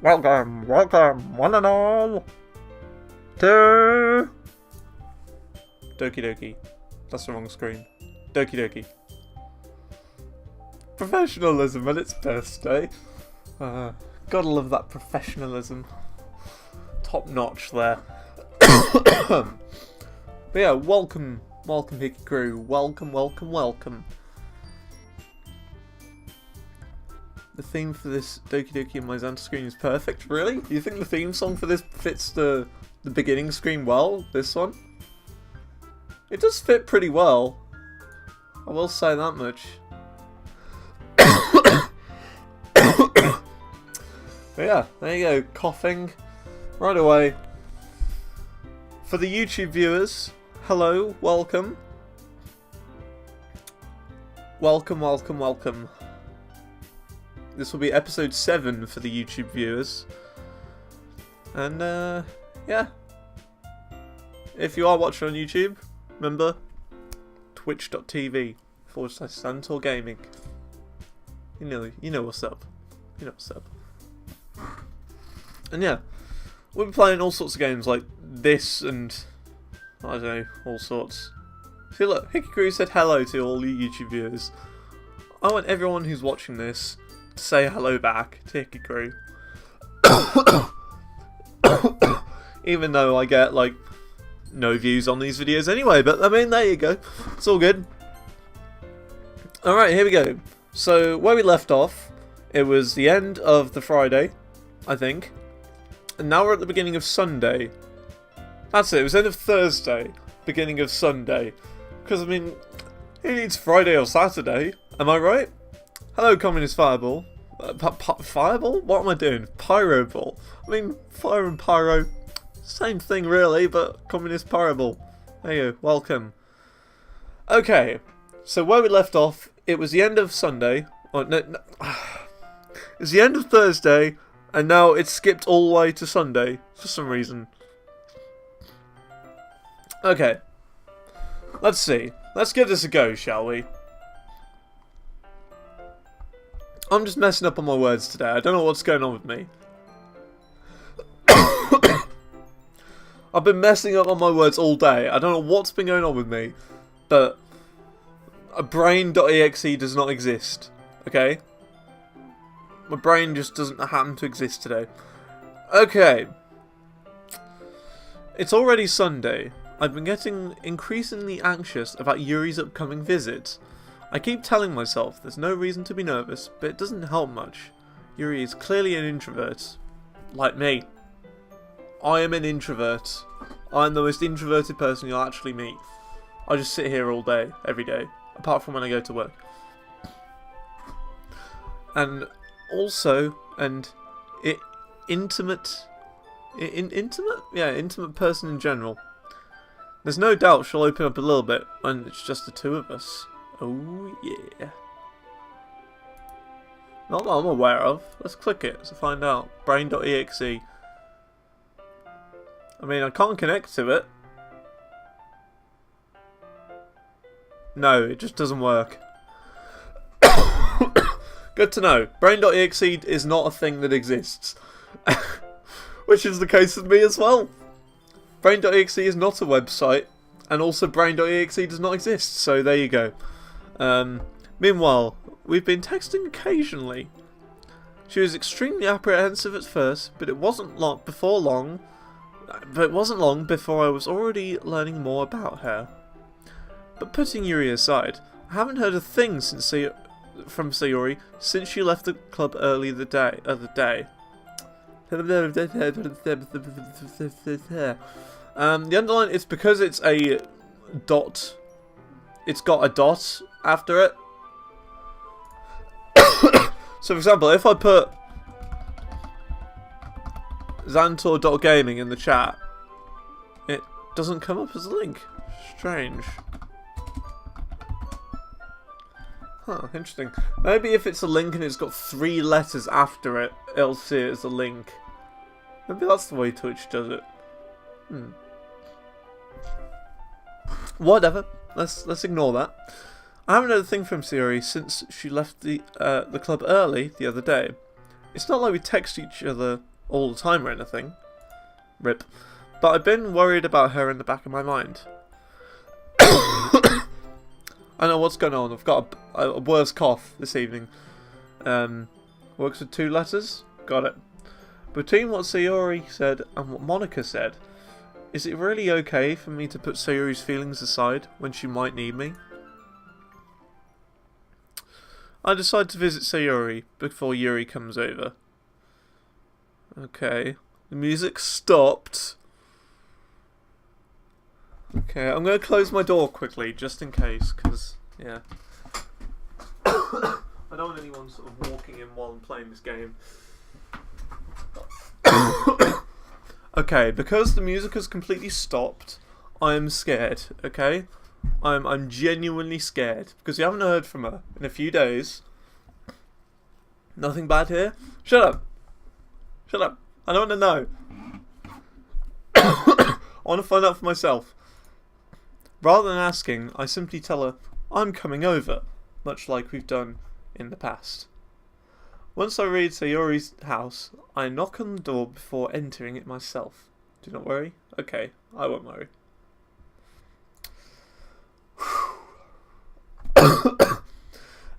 Welcome, one and all, to DokiDoki. That's the wrong screen. DokiDoki. Professionalism at its best, eh? Gotta love that professionalism. Top notch there. But yeah, welcome Hickey Crew. Welcome. The theme for this DokiDoki in my Xanta screen is perfect, really? You think the theme song for this fits the beginning screen well, this one? It does fit pretty well. I will say that much. But yeah, there you go, coughing right away. For the YouTube viewers, hello, welcome. Welcome. This will be episode 7 for the YouTube viewers. And yeah. If you are watching on YouTube, remember twitch.tv/Santor Gaming. You know what's up. And yeah, we'll be playing all sorts of games like this and I don't know, all sorts. See, look, Hickey Crew said hello to all you YouTube viewers. I want everyone who's watching this to say hello back to Hickey Crew. Even though I get like no views on these videos anyway, but I mean, there you go. It's all good. Alright, here we go. So, where we left off, it was the end of the Friday, I think. And now we're at the beginning of Sunday. That's it, it was end of Thursday, beginning of Sunday. Because, I mean, who needs Friday or Saturday? Am I right? Hello, Communist Fireball. Fireball? What am I doing? Pyro Ball. I mean, fire and pyro, same thing really, but Communist Fireball. There you go, welcome. Okay, so where we left off, it was the end of Sunday. Oh, no. It's the end of Thursday, and now it's skipped all the way to Sunday, for some reason. Okay. Let's see. Let's give this a go, shall we? I'm just messing up on my words today. I don't know what's going on with me. I've been messing up on my words all day. I don't know what's been going on with me. But a brain.exe does not exist. Okay? My brain just doesn't happen to exist today. Okay. It's already Sunday. I've been getting increasingly anxious about Yuri's upcoming visit. I keep telling myself there's no reason to be nervous, but it doesn't help much. Yuri is clearly an introvert. Like me. I am an introvert. I'm the most introverted person you'll actually meet. I just sit here all day, every day. Apart from when I go to work. And also, intimate person in general. There's no doubt she'll open up a little bit when it's just the two of us. Oh yeah. Not that I'm aware of. Let's click it to find out. Brain.exe. I mean, I can't connect to it. No, it just doesn't work. Good to know. Brain.exe is not a thing that exists. Which is the case with me as well. Brain.exe is not a website. And also Brain.exe does not exist. So there you go. Meanwhile, we've been texting occasionally. She was extremely apprehensive at first, but it wasn't long before I was already learning more about her. But putting Yuri aside, I haven't heard a thing from Sayori since she left the club early the day. The underline, it's because it's a dot. It's got a dot after it. So for example, if I put Xantor.gaming in the chat, it doesn't come up as a link. Strange. Huh, interesting. Maybe if it's a link and it's got 3 letters after it, it'll see it as a link. Maybe that's the way Twitch does it. Whatever. Let's ignore that. I haven't heard a thing from Sayori since she left the club early the other day. It's not like we text each other all the time or anything. Rip. But I've been worried about her in the back of my mind. I know what's going on. I've got a worse cough this evening. Works with 2 letters? Got it. Between what Sayori said and what Monica said, is it really okay for me to put Sayori's feelings aside when she might need me? I decide to visit Sayori before Yuri comes over. Okay. The music stopped. Okay, I'm going to close my door quickly, just in case, because, yeah. I don't want anyone sort of walking in while I'm playing this game. Okay, because the music has completely stopped, I am scared, okay? I'm genuinely scared, because we haven't heard from her in a few days. Nothing bad here? Shut up! Shut up! I don't want to know. I want to find out for myself. Rather than asking, I simply tell her, I'm coming over, much like we've done in the past. Once I reach Sayori's house, I knock on the door before entering it myself. Do not worry. Okay, I won't worry.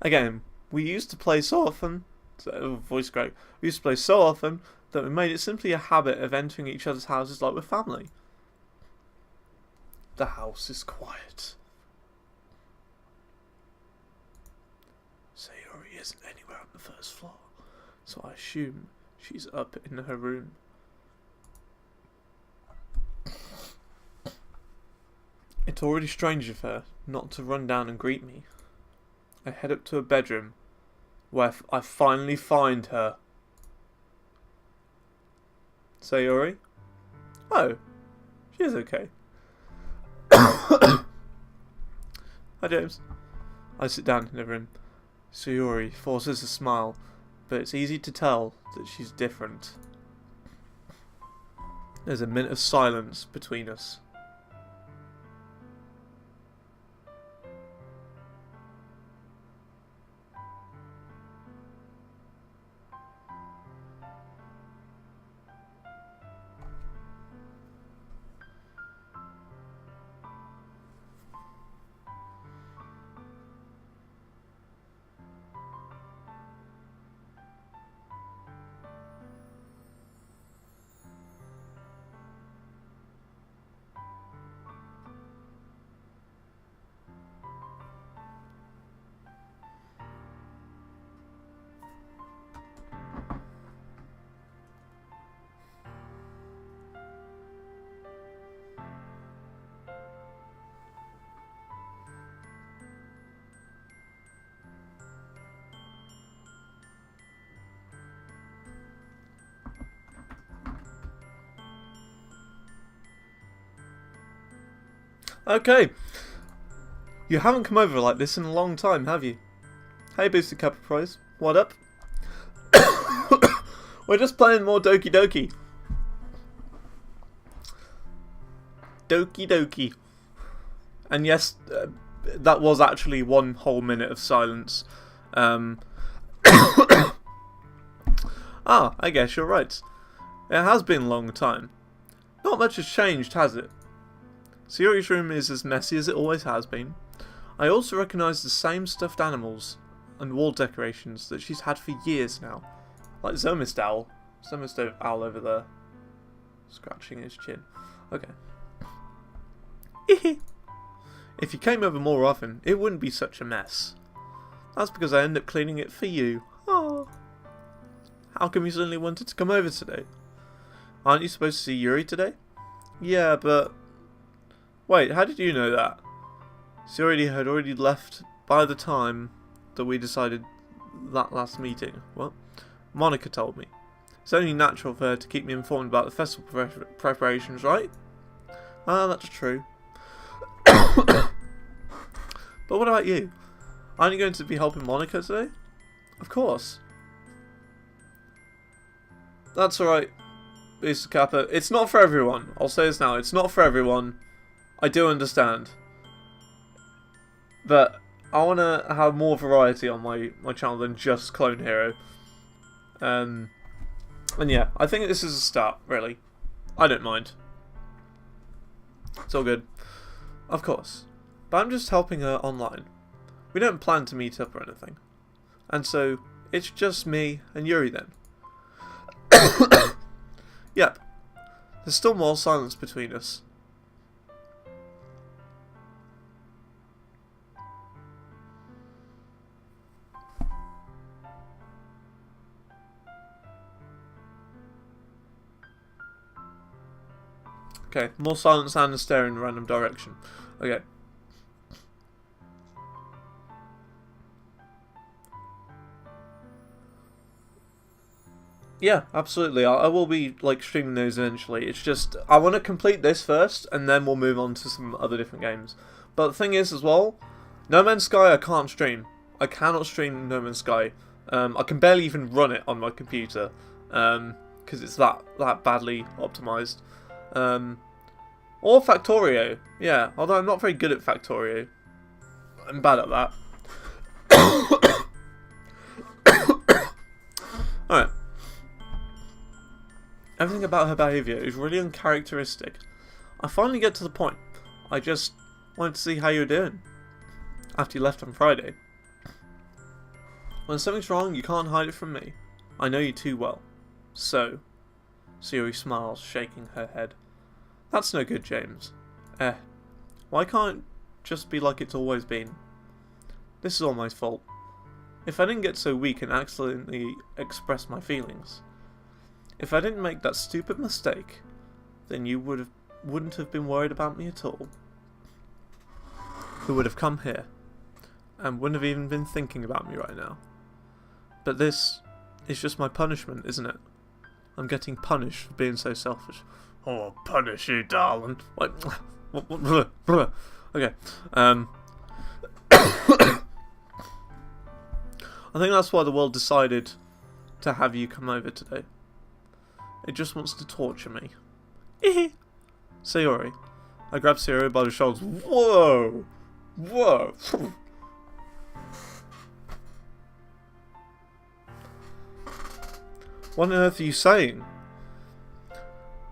Again, we used to play so often, voice crack, we used to play so often that we made it simply a habit of entering each other's houses like we're family. The house is quiet. Sayori isn't anywhere on the first floor, so I assume she's up in her room. It's already strange of her not to run down and greet me. I head up to her bedroom, where I finally find her. Sayori? Oh, she's okay. Hi, James. I sit down in the room. Sayori forces a smile, but it's easy to tell that she's different. There's a minute of silence between us. Okay. You haven't come over like this in a long time, have you? Hey, Boosted Cup of Prize. What up? We're just playing more DokiDoki. DokiDoki. And yes, that was actually 1 whole minute of silence. I guess you're right. It has been a long time. Not much has changed, has it? Sayori's room is as messy as it always has been. I also recognise the same stuffed animals and wall decorations that she's had for years now. Like Zomist Owl. Zomist Owl over there. Scratching his chin. Okay. If you came over more often, it wouldn't be such a mess. That's because I end up cleaning it for you. Oh. How come you suddenly wanted to come over today? Aren't you supposed to see Yuri today? Yeah, but... Wait, how did you know that? She had already left by the time that we decided that last meeting. What? Monica told me. It's only natural for her to keep me informed about the festival preparations, right? Ah, that's true. But what about you? Aren't you going to be helping Monica today? Of course. That's alright, Mr. Kappa. It's not for everyone. I'll say this now. It's not for everyone. I do understand. But I want to have more variety on my channel than just Clone Hero. And yeah, I think this is a start, really. I don't mind. It's all good. Of course. But I'm just helping her online. We don't plan to meet up or anything. And so, it's just me and Yuri then. Yep. There's still more silence between us. Okay, more silence and a stare in a random direction. Okay. Yeah, absolutely. I will be like streaming those eventually. It's just I want to complete this first, and then we'll move on to some other different games. But the thing is, as well, No Man's Sky I can't stream. I cannot stream No Man's Sky. I can barely even run it on my computer because it's that badly optimized. Or Factorio, yeah. Although I'm not very good at Factorio. I'm bad at that. Alright. Everything about her behaviour is really uncharacteristic. I finally get to the point. I just wanted to see how you were doing after you left on Friday. When something's wrong, you can't hide it from me. I know you too well. So, Sayori smiles, shaking her head. That's no good, James. Why can't it just be like it's always been? This is all my fault. If I didn't get so weak and accidentally express my feelings, if I didn't make that stupid mistake, then you wouldn't have been worried about me at all. Who would have come here, and wouldn't have even been thinking about me right now. But this is just my punishment, isn't it? I'm getting punished for being so selfish. Oh, I'll punish you, darling. Like, okay. I think that's why the world decided to have you come over today. It just wants to torture me. Sayori. I grab Sayori by the shoulders. Whoa! Whoa! What on earth are you saying?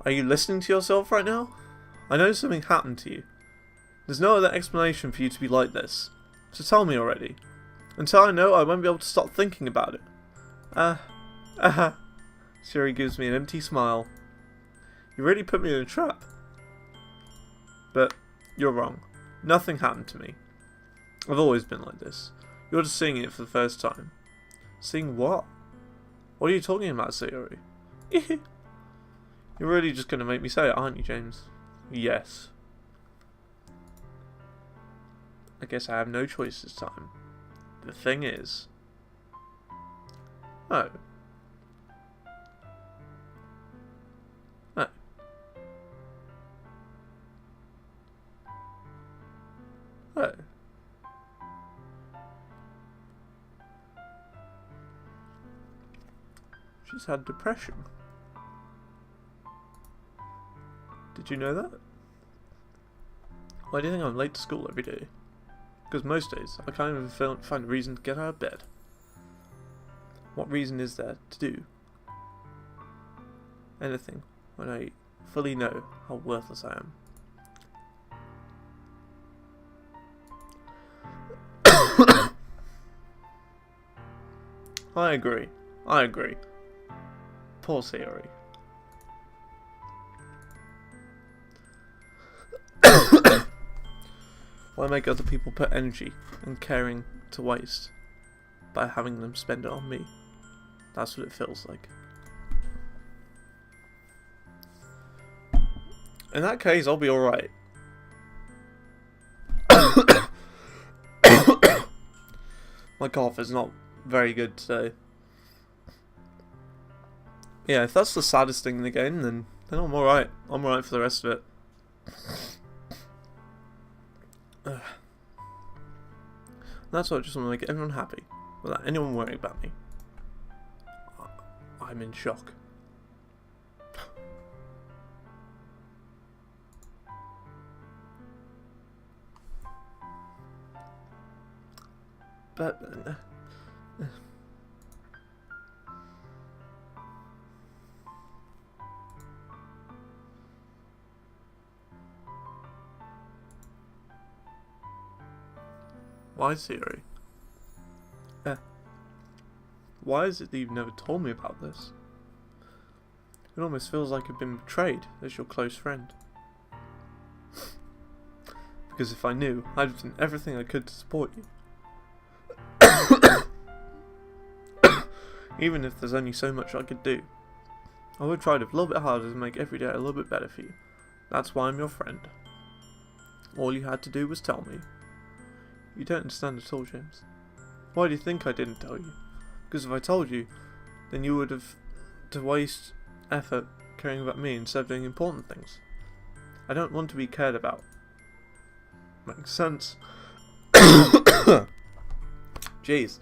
Are you listening to yourself right now? I know something happened to you. There's no other explanation for you to be like this. So tell me already. Until I know, I won't be able to stop thinking about it. Sayori gives me an empty smile. You really put me in a trap. But you're wrong. Nothing happened to me. I've always been like this. You're just seeing it for the first time. Seeing what? What are you talking about, Sayori? You're really just going to make me say it, aren't you, James? Yes. I guess I have no choice this time. The thing is... Oh. Oh. Oh. She's had depression. Did you know that? Why do you think I'm late to school every day? Because most days, I can't even find a reason to get out of bed. What reason is there to do anything when I fully know how worthless I am? I agree. I agree. Poor Sayori. Why make other people put energy and caring to waste by having them spend it on me? That's what it feels like. In that case, I'll be alright. My cough is not very good today. Yeah, if that's the saddest thing in the game, then I'm alright. I'm alright for the rest of it. That's why I just want to make everyone happy, without anyone worrying about me. I'm in shock. But Why, Siri? Why is it that you've never told me about this? It almost feels like I've been betrayed as your close friend. Because if I knew, I'd have done everything I could to support you. Even if there's only so much I could do. I would try a little bit harder to make every day a little bit better for you. That's why I'm your friend. All you had to do was tell me. You don't understand at all, James. Why do you think I didn't tell you? Because if I told you, then you would have to waste effort caring about me instead of doing important things. I don't want to be cared about. Makes sense. Jeez.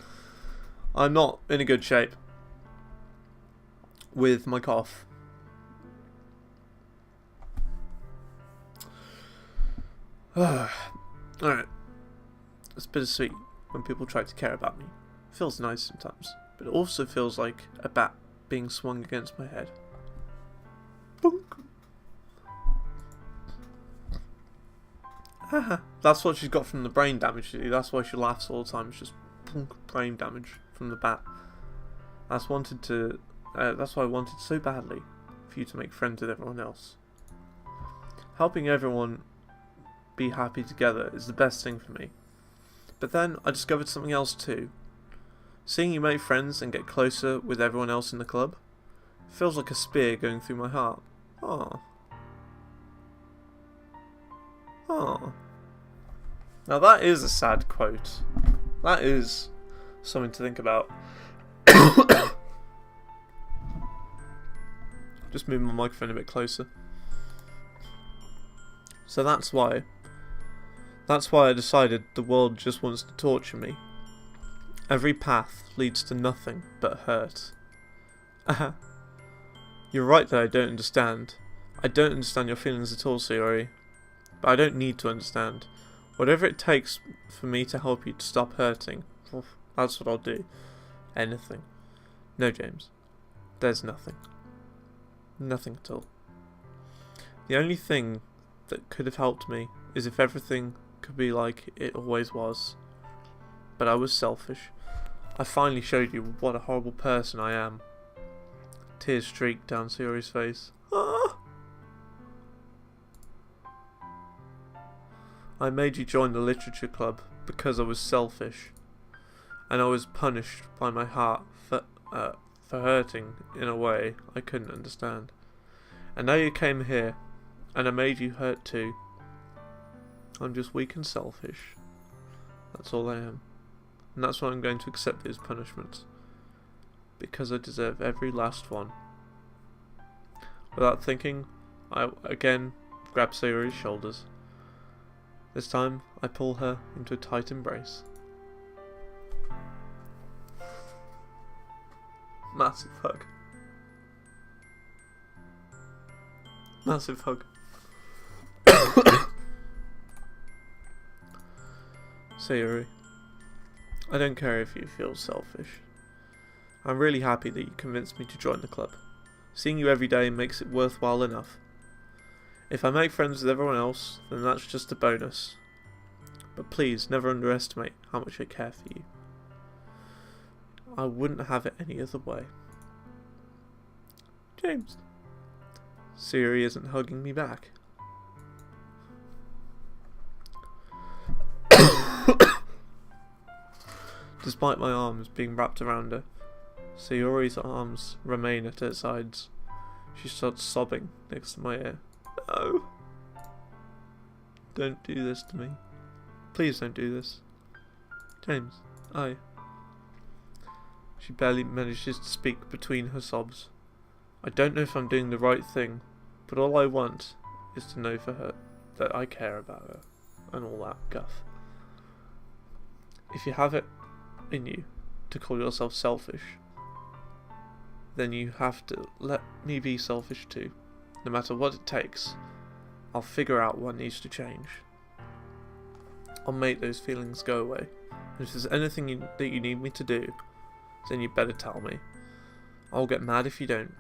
I'm not in a good shape with my cough. Alright. It's bittersweet when people try to care about me. It feels nice sometimes, but it also feels like a bat being swung against my head. Boink. Haha. That's what she's got from the brain damage. That's why she laughs all the time. It's just boink, brain damage from the bat. That's why I wanted so badly for you to make friends with everyone else. Helping everyone be happy together is the best thing for me. But then I discovered something else too. Seeing you make friends and get closer with everyone else in the club feels like a spear going through my heart. Aww. Aww. Now that is a sad quote. That is something to think about. Just move my microphone a bit closer. So that's why I decided the world just wants to torture me. Every path leads to nothing but hurt. You're right that I don't understand. I don't understand your feelings at all, Siri. But I don't need to understand. Whatever it takes for me to help you to stop hurting, that's what I'll do. Anything. No, James. There's nothing. Nothing at all. The only thing that could have helped me is if everything could be like it always was. But I was selfish. I finally showed you what a horrible person I am. Tears streaked down Siri's face. Ah! I made you join the literature club because I was selfish. And I was punished by my heart for hurting in a way I couldn't understand. And now you came here, and I made you hurt too. I'm just weak and selfish. That's all I am. And that's why I'm going to accept these punishments. Because I deserve every last one. Without thinking, I again grab Sayori's shoulders. This time, I pull her into a tight embrace. Massive hug. Massive hug. Sayori, I don't care if you feel selfish. I'm really happy that you convinced me to join the club. Seeing you every day makes it worthwhile enough. If I make friends with everyone else, then that's just a bonus. But please, never underestimate how much I care for you. I wouldn't have it any other way. James. Siri isn't hugging me back. Despite my arms being wrapped around her, Sayori's arms remain at her sides. She starts sobbing next to my ear. No. Don't do this to me. Please don't do this. James, She barely manages to speak between her sobs. I don't know if I'm doing the right thing, but all I want is to know for her that I care about her, and all that guff. If you have it in you to call yourself selfish, then you have to let me be selfish too. No matter what it takes, I'll figure out what needs to change. I'll make those feelings go away. And if there's anything that you need me to do, then you better tell me. I'll get mad if you don't.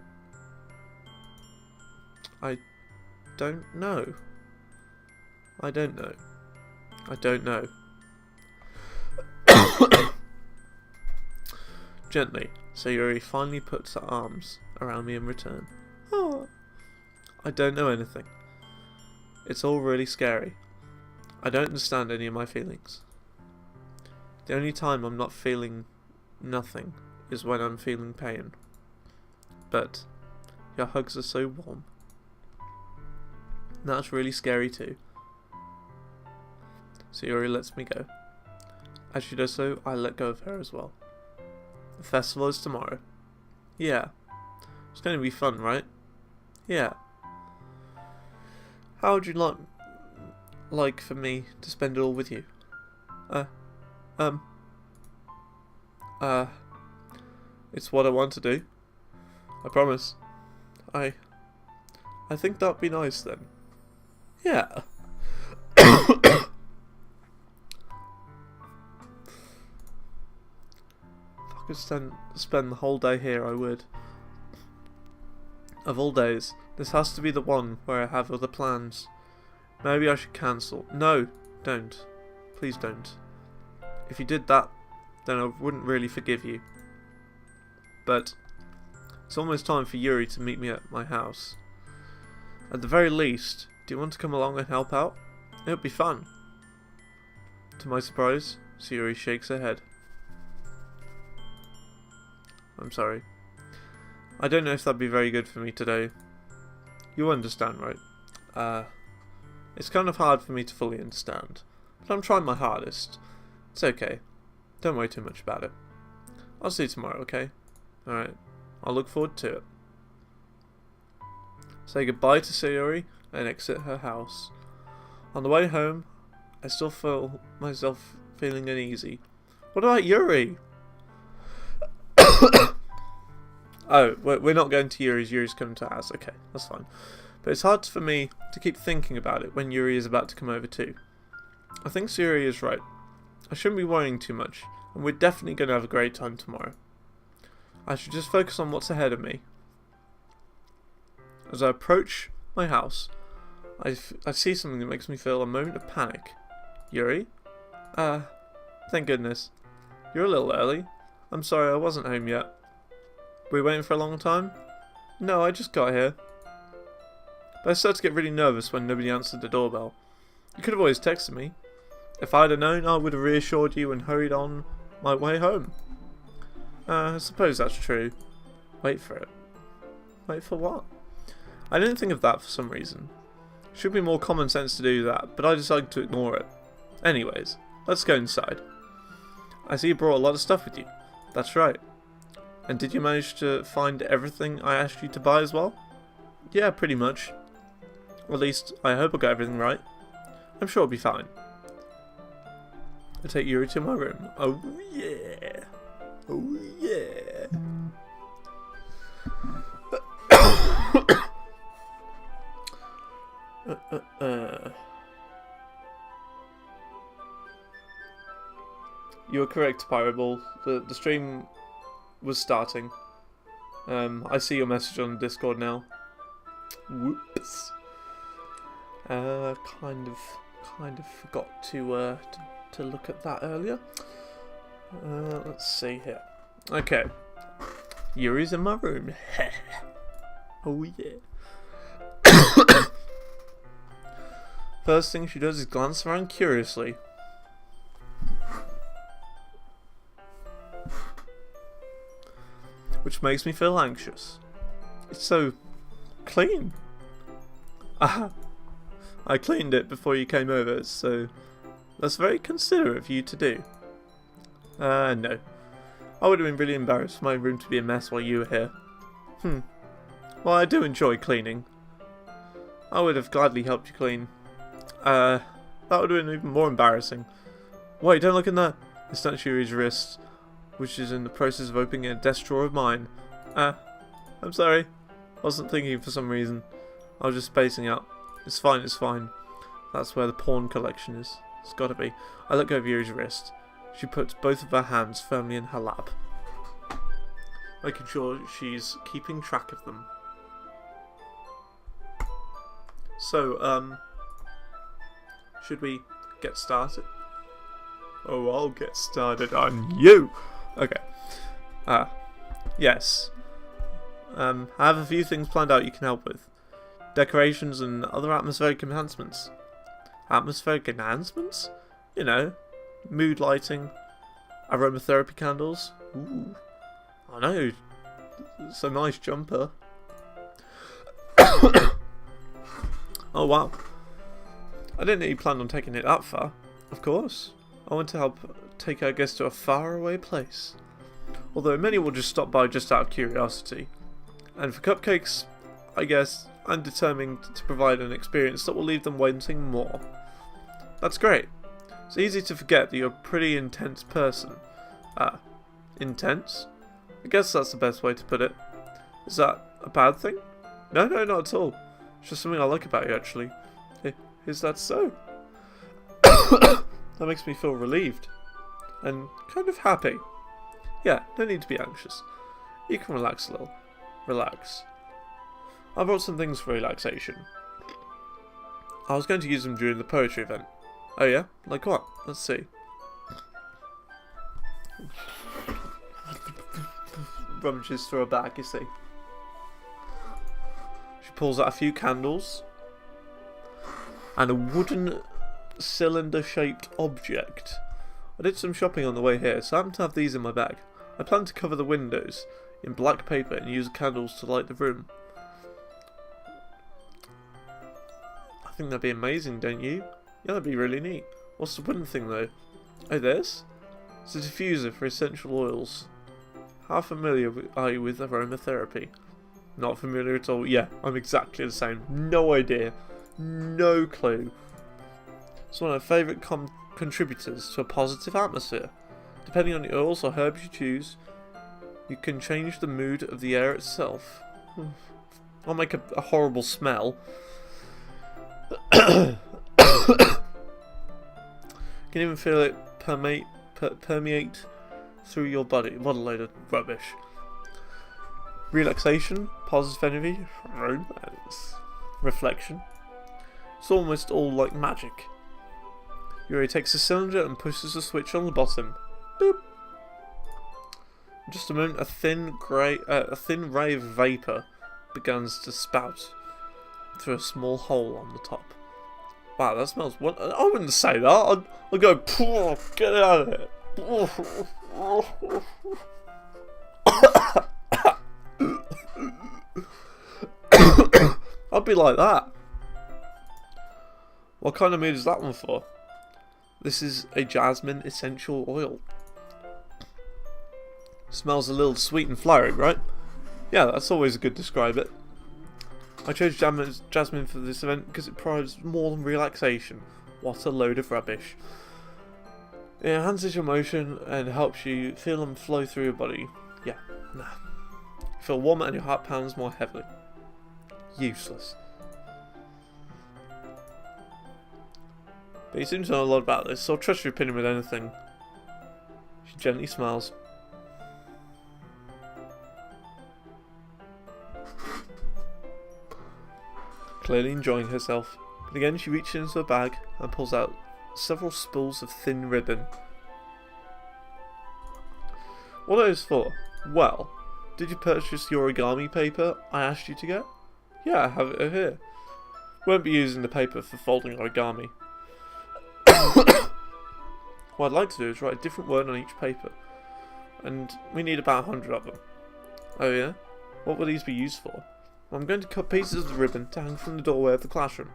I don't know. I don't know. Gently, Sayuri finally puts her arms around me in return. Oh, I don't know anything. It's all really scary. I don't understand any of my feelings. The only time I'm not feeling nothing is when I'm feeling pain. But your hugs are so warm. That's really scary too. Sayuri lets me go. As she does so, I let go of her as well. The festival is tomorrow. Yeah. It's going to be fun, right? Yeah. How would you like for me to spend it all with you? It's what I want to do. I promise. I think that'd be nice then. Yeah. If I could spend the whole day here, I would. Of all days, this has to be the one where I have other plans. Maybe I should cancel. No, don't. Please don't. If you did that, then I wouldn't really forgive you. But it's almost time for Yuri to meet me at my house. At the very least, do you want to come along and help out? It would be fun. To my surprise, Sayuri shakes her head. I'm sorry. I don't know if that'd be very good for me today. You understand, right? It's kind of hard for me to fully understand, but I'm trying my hardest. It's okay. Don't worry too much about it. I'll see you tomorrow, okay? Alright. I'll look forward to it. Say goodbye to Sayuri and exit her house. On the way home, I still feel myself feeling uneasy. What about Yuri? Oh, we're not going to Yuri's. Yuri's coming to ours. Okay, that's fine. But it's hard for me to keep thinking about it when Yuri is about to come over too. I think Sayuri is right. I shouldn't be worrying too much, and we're definitely going to have a great time tomorrow. I should just focus on what's ahead of me. As I approach my house, I see something that makes me feel a moment of panic. Yuri? Thank goodness. You're a little early. I'm sorry I wasn't home yet. Were you waiting for a long time? No, I just got here. But I started to get really nervous when nobody answered the doorbell. You could have always texted me. If I'd have known, I would have reassured you and hurried on my way home. I suppose that's true. Wait for it. Wait for what? I didn't think of that for some reason. Should be more common sense to do that, but I decided to ignore it. Anyways, let's go inside. I see you brought a lot of stuff with you. That's right. And did you manage to find everything I asked you to buy as well? Yeah, pretty much. At least, I hope I got everything right. I'm sure it'll be fine. I'll take Yuri to my room. Oh yeah! Oh yeah! You were correct, Pyro. The stream was starting. I see your message on Discord now. Whoops. Kind of forgot to look at that earlier. Let's see here. Okay. Yuri's in my room. Oh yeah. First thing she does is glance around curiously. Which makes me feel anxious. It's so clean. I cleaned it before you came over, so that's very considerate of you to do. No. I would have been really embarrassed for my room to be a mess while you were here. Well, I do enjoy cleaning. I would have gladly helped you clean. That would have been even more embarrassing. Wait, don't look in there. It's not Yuri's wrist, which is in the process of opening a desk drawer of mine. I'm sorry. I wasn't thinking for some reason. I was just spacing out. It's fine, it's fine. That's where the porn collection is. It's gotta be. I look over Yuri's wrist. She puts both of her hands firmly in her lap, making sure she's keeping track of them. So, should we get started? Oh, I'll get started on you. Okay. Yes. I have a few things planned out you can help with. Decorations and other atmospheric enhancements. Atmospheric enhancements? You know, mood lighting, aromatherapy candles. Ooh. I know. It's a nice jumper. Oh wow. I didn't know you planned on taking it that far. Of course. I want to help take our guests to a faraway place. Although many will just stop by just out of curiosity. And for cupcakes, I guess I'm determined to provide an experience that will leave them wanting more. That's great. It's easy to forget that you're a pretty intense person. Intense? I guess that's the best way to put it. Is that a bad thing? No, not at all. It's just something I like about you, actually. Is that so? That makes me feel relieved. And kind of happy. Yeah, no need to be anxious. You can relax a little. Relax. I brought some things for relaxation. I was going to use them during the poetry event. Oh yeah? Like what? Let's see. Rummages through her bag, you see. She pulls out a few candles and a wooden cylinder-shaped object. I did some shopping on the way here, so I happen to have these in my bag. I plan to cover the windows in black paper and use candles to light the room. I think that'd be amazing, don't you? Yeah, that'd be really neat. What's the wooden thing though? Oh, this? It's a diffuser for essential oils. How familiar are you with aromatherapy? Not familiar at all. Yeah, I'm exactly the same. No idea. No clue. It's one of my favourite contributors to a positive atmosphere. Depending on the oils or herbs you choose, you can change the mood of the air itself. I'll make a horrible smell. Can even feel it permeate through your body. What a load of rubbish. Relaxation, positive energy, romance, reflection. It's almost all like magic. Yuri takes the cylinder and pushes the switch on the bottom. Boop. In just a moment, a thin ray of vapour begins to spout through a small hole on the top. Wow, that smells. I wouldn't say that. I'd go, get it out of it. I'd be like that. What kind of mood is that one for? This is a jasmine essential oil. Smells a little sweet and flowery, right? Yeah, that's always a good describe it. I chose jasmine for this event because it provides more than relaxation. What a load of rubbish. It enhances your motion and helps you feel them flow through your body. Yeah, nah. You feel warmer and your heart pounds more heavily. Useless. But you seem to know a lot about this, so I'll trust your opinion with anything. She gently smiles. Clearly enjoying herself. But again she reaches into her bag and pulls out several spools of thin ribbon. What are those for? Well, did you purchase the origami paper I asked you to get? Yeah, I have it here. Won't be using the paper for folding origami. What I'd like to do is write a different word on each paper. And we need about 100 of them. Oh yeah? What will these be used for? I'm going to cut pieces of the ribbon to hang from the doorway of the classroom.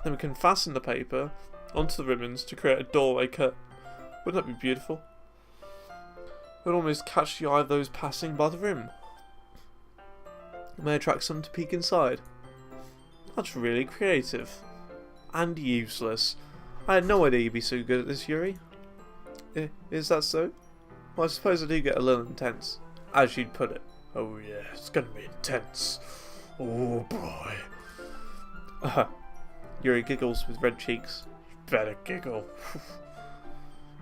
Then we can fasten the paper onto the ribbons to create a doorway cut. Wouldn't that be beautiful? It would almost catch the eye of those passing by the room. It may attract some to peek inside. That's really creative. And useless. I had no idea you'd be so good at this, Yuri. Is that so? Well, I suppose I do get a little intense. As you'd put it. Oh yeah, it's gonna be intense. Oh boy. Yuri giggles with red cheeks. You better giggle.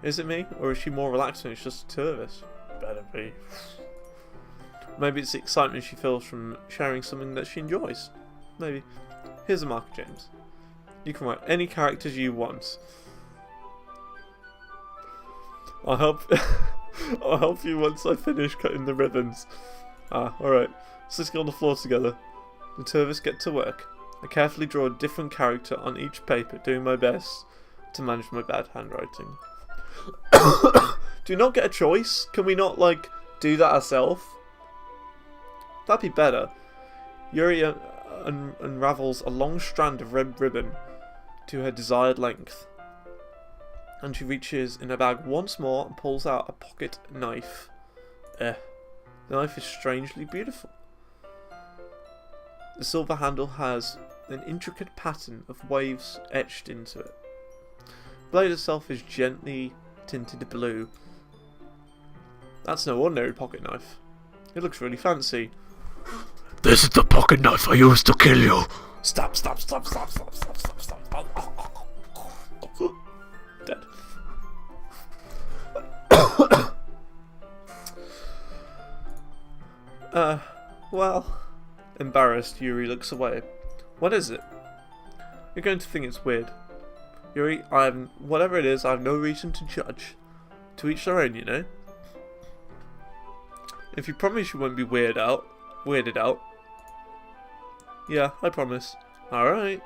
Is it me? Or is she more relaxed when it's just the two of us? Better be. Maybe it's the excitement she feels from sharing something that she enjoys. Maybe. Here's a marker, James. You can write any characters you want. I'll help. I'll help you once I finish cutting the ribbons. Alright. So let's get on the floor together. The two of us get to work. I carefully draw a different character on each paper, doing my best to manage my bad handwriting. Do you not get a choice? Can we not, like, do that ourselves? That'd be better. Yuri unravels a long strand of red ribbon to her desired length. And she reaches in her bag once more and pulls out a pocket knife. The knife is strangely beautiful. The silver handle has an intricate pattern of waves etched into it. The blade itself is gently tinted blue. That's no ordinary pocket knife. It looks really fancy. This is the pocket knife I used to kill you. Stop. Dead. Well... Embarrassed, Yuri looks away. What is it? You're going to think it's weird. Yuri, whatever it is, I have no reason to judge. To each their own, you know? If you promise you won't be weirded out. Yeah, I promise. Alright.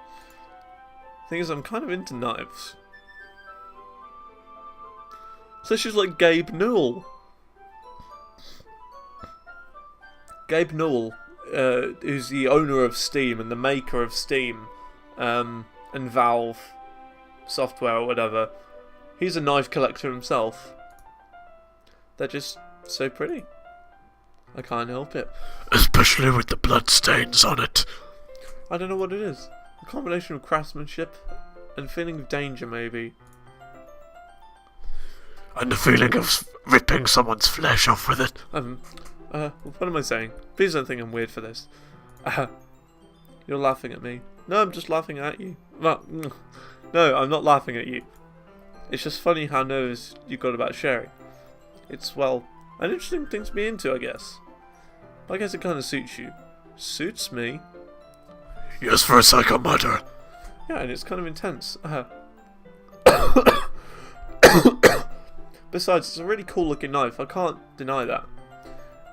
Thing is, I'm kind of into knives. So she's like Gabe Newell. Gabe Newell, who's the owner of Steam and the maker of Steam, and Valve software or whatever. He's a knife collector himself. They're just so pretty. I can't help it. Especially with the blood stains on it. I don't know what it is. A combination of craftsmanship and feeling of danger, maybe. And the feeling of ripping someone's flesh off with it. What am I saying? Please don't think I'm weird for this. You're laughing at me. No, I'm just laughing at you. No, I'm not laughing at you. It's just funny how nervous you got about sharing. It's, well, an interesting thing to be into, I guess. I guess it kind of suits you. Suits me? Yes, for a psycho murder. Yeah, and it's kind of intense. Besides, it's a really cool looking knife. I can't deny that.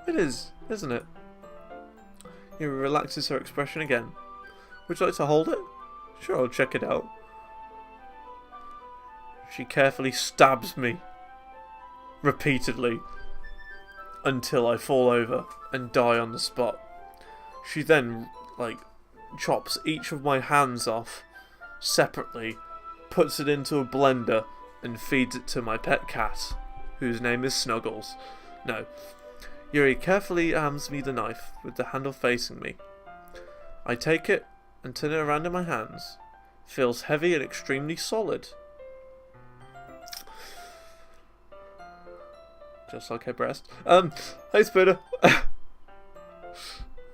It is, isn't it? He relaxes her expression again. Would you like to hold it? Sure, I'll check it out. She carefully stabs me. Repeatedly. Until I fall over and die on the spot. She then, like, chops each of my hands off separately, puts it into a blender, and feeds it to my pet cat, whose name is Snuggles. No. Yuri carefully hands me the knife, with the handle facing me. I take it and turn it around in my hands. It feels heavy and extremely solid. Just like her breast. Hey Spider.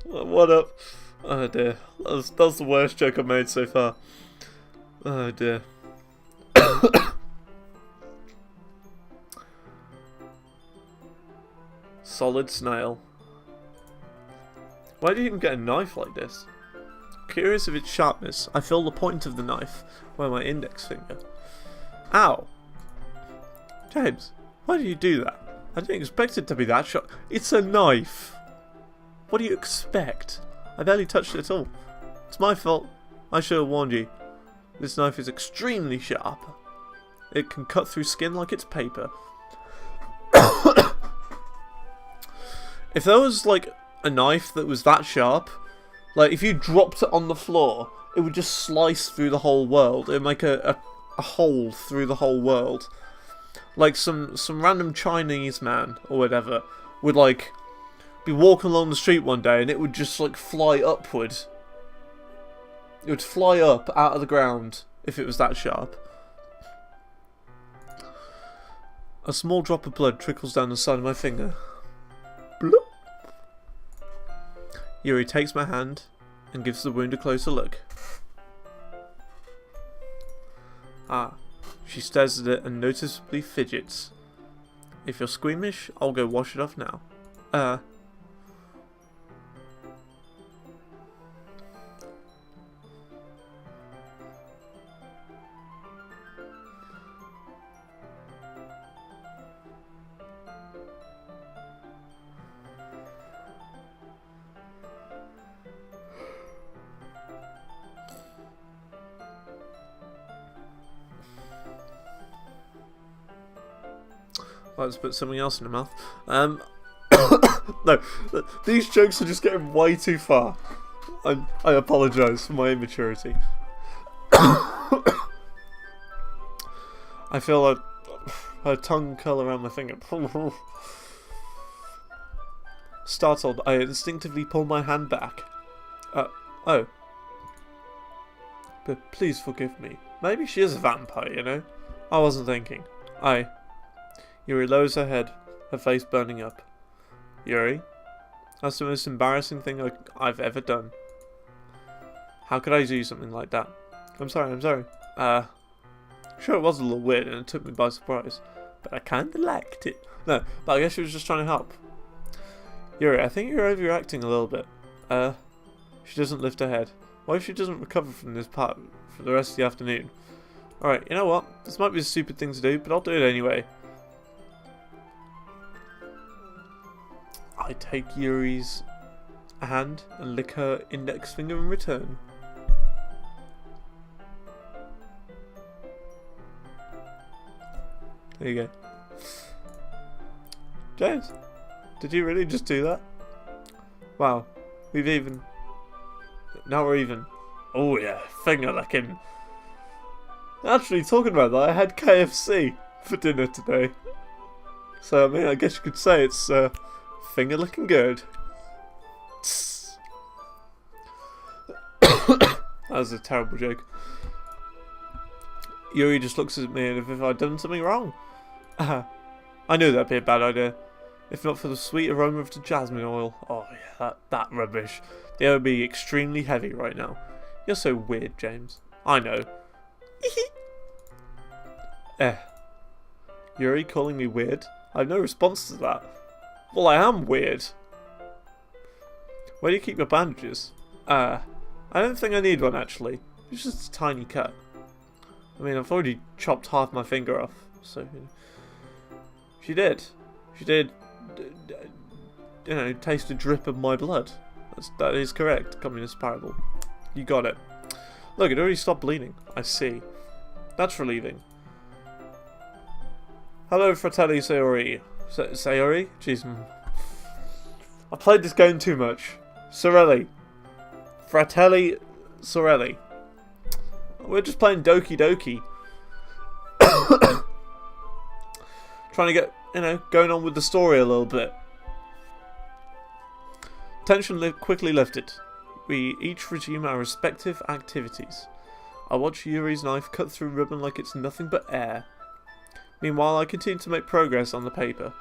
What up? Oh dear. That was the worst joke I've made so far. Oh dear. Solid snail. Why do you even get a knife like this? Curious of its sharpness, I feel the point of the knife where my index finger. Ow! James, why do you do that? I didn't expect it to be that sharp. It's a knife! What do you expect? I barely touched it at all. It's my fault. I should have warned you. This knife is extremely sharp. It can cut through skin like it's paper. If there was, like, a knife that was that sharp, like, if you dropped it on the floor, it would just slice through the whole world. It would make a hole through the whole world. Like, some random Chinese man, or whatever, would, like, be walking along the street one day, and it would just, like, fly upward. It would fly up out of the ground, if it was that sharp. A small drop of blood trickles down the side of my finger. Bloop. Yuri takes my hand and gives the wound a closer look. She stares at it and noticeably fidgets. If you're squeamish, I'll go wash it off now. Let's put something else in the mouth. No, these jokes are just getting way too far. I apologise for my immaturity. I feel her tongue curl around my finger. Startled, I instinctively pull my hand back. Oh. But please forgive me. Maybe she is a vampire, you know? I wasn't thinking. Yuri lowers her head, her face burning up. Yuri, that's the most embarrassing thing I've ever done. How could I do something like that? I'm sorry. Sure, it was a little weird and it took me by surprise, but I kinda liked it. No, but I guess she was just trying to help. Yuri, I think you're overreacting a little bit. She doesn't lift her head. What if she doesn't recover from this part for the rest of the afternoon? Alright, you know what? This might be a stupid thing to do, but I'll do it anyway. I take Yuri's hand and lick her index finger in return. There you go. James, did you really just do that? Wow, now we're even. Oh yeah, finger licking. Actually, talking about that, I had KFC for dinner today. So, I mean, I guess you could say it's finger licking good. That was a terrible joke. Yuri just looks at me as if I'd done something wrong. I knew that'd be a bad idea. If not for the sweet aroma of the jasmine oil. Oh yeah, that rubbish. The air would be extremely heavy right now. You're so weird, James. I know. Yuri calling me weird? I have no response to that. Well, I am weird. Where do you keep your bandages? I don't think I need one actually. It's just a tiny cut. I mean, I've already chopped half my finger off, so... She did, you know, taste a drip of my blood. That is correct, Communist Parable. You got it. Look, it already stopped bleeding. I see. That's relieving. Hello, Fratelli Sayori. Sayori? Jeez. I played this game too much. Sorelli. Fratelli Sorelli. We're just playing DokiDoki. Trying to get, you know, going on with the story a little bit. Tension quickly lifted. We each resume our respective activities. I watch Yuri's knife cut through ribbon like it's nothing but air. Meanwhile, I continue to make progress on the paper.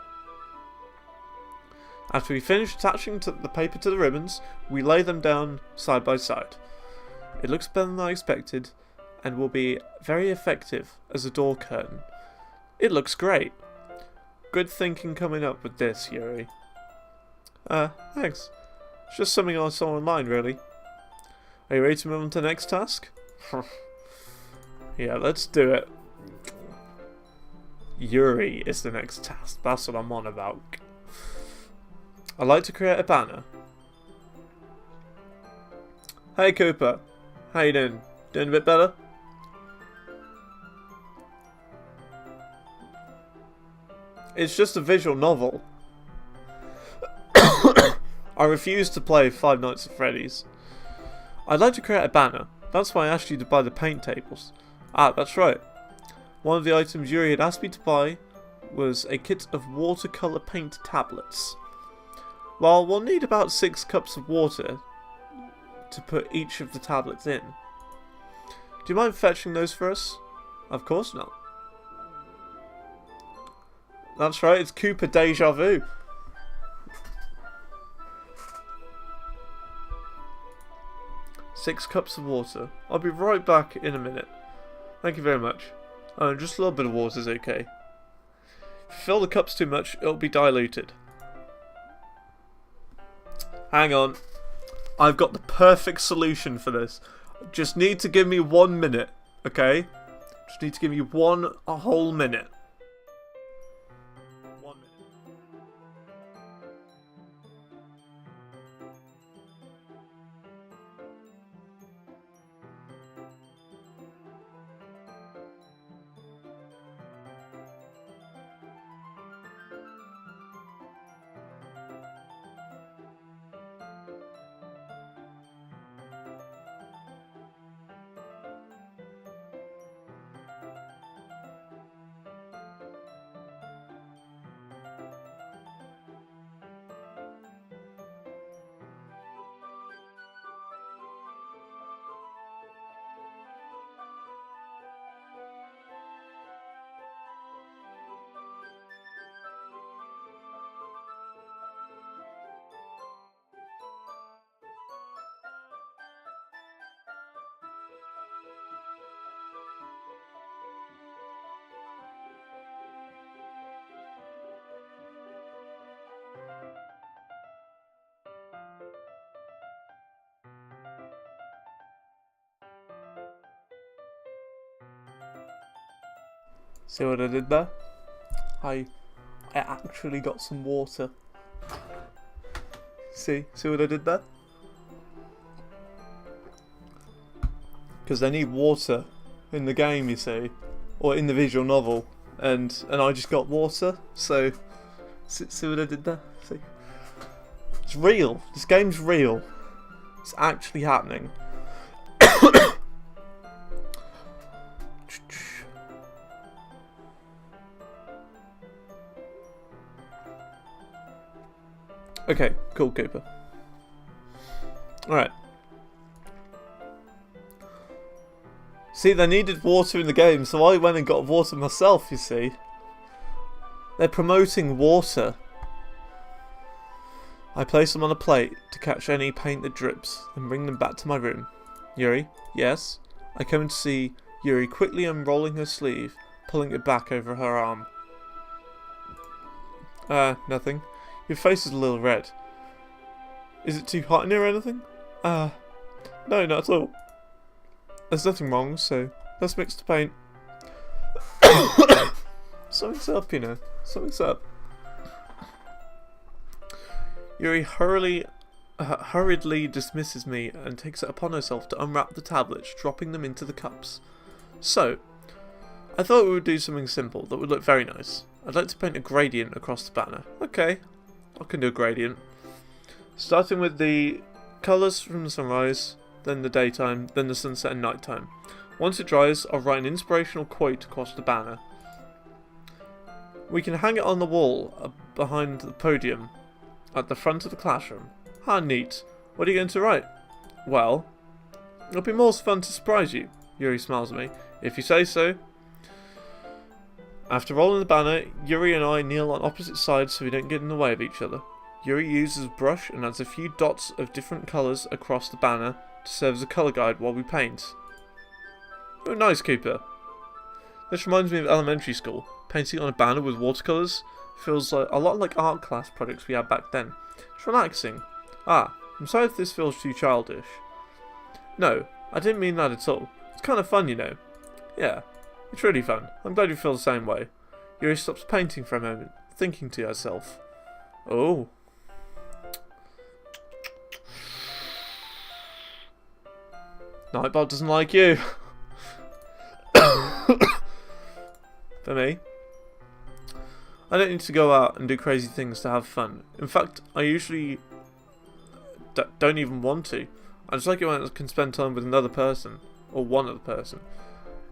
After we finish attaching the paper to the ribbons, we lay them down side by side. It looks better than I expected, and will be very effective as a door curtain. It looks great. Good thinking coming up with this, Yuri. Thanks. It's just something I saw online, really. Are you ready to move on to the next task? Yeah, let's do it. Yuri is the next task. That's what I'm on about. I'd like to create a banner. Hey Cooper. How you doing? Doing a bit better? It's just a visual novel. I refuse to play Five Nights at Freddy's. I'd like to create a banner. That's why I asked you to buy the paint tables. Ah, that's right. One of the items Yuri had asked me to buy was a kit of watercolour paint tablets. Well, we'll need about 6 cups of water to put each of the tablets in. Do you mind fetching those for us? Of course not. That's right, it's Cooper Deja Vu. Six cups of water. I'll be right back in a minute. Thank you very much. Oh, just a little bit of water is okay. If you fill the cups too much, it'll be diluted. Hang on. I've got the perfect solution for this. Just need to give me 1 minute, okay? Just need to give you a whole minute. 1 minute. See what I did there? I actually got some water. See what I did there? Because they need water in the game, you see, or in the visual novel, and I just got water. So see what I did there? See, it's real. This game's real. It's actually happening. Okay, cool, Cooper. Alright. See, they needed water in the game, so I went and got water myself, you see. They're promoting water. I place them on a plate to catch any paint that drips, and bring them back to my room. Yuri? Yes? I come in to see Yuri quickly unrolling her sleeve, pulling it back over her arm. Nothing. Your face is a little red. Is it too hot in here or anything? No, not at all. There's nothing wrong, so let's mix the paint. Something's up, you know. Something's up. Yuri hurriedly dismisses me and takes it upon herself to unwrap the tablets, dropping them into the cups. So, I thought we would do something simple that would look very nice. I'd like to paint a gradient across the banner. Okay, I can do a gradient. Starting with the colours from the sunrise, then the daytime, then the sunset and nighttime. Once it dries, I'll write an inspirational quote across the banner. We can hang it on the wall behind the podium at the front of the classroom. How neat. What are you going to write? Well, it'll be more fun to surprise you. Yuri smiles at me. If you say so. After rolling the banner, Yuri and I kneel on opposite sides so we don't get in the way of each other. Yuri uses a brush and adds a few dots of different colours across the banner to serve as a colour guide while we paint. Oh, nice, Cooper. This reminds me of elementary school. Painting on a banner with watercolours feels like a lot like art class projects we had back then. It's relaxing. I'm sorry if this feels too childish. No, I didn't mean that at all. It's kind of fun, you know. Yeah, it's really fun. I'm glad you feel the same way. Yuri stops painting for a moment, thinking to herself. Oh. Nightbot doesn't like you. For me, I don't need to go out and do crazy things to have fun. In fact, I usually don't even want to. I just like it when I can spend time with another person, or one other person.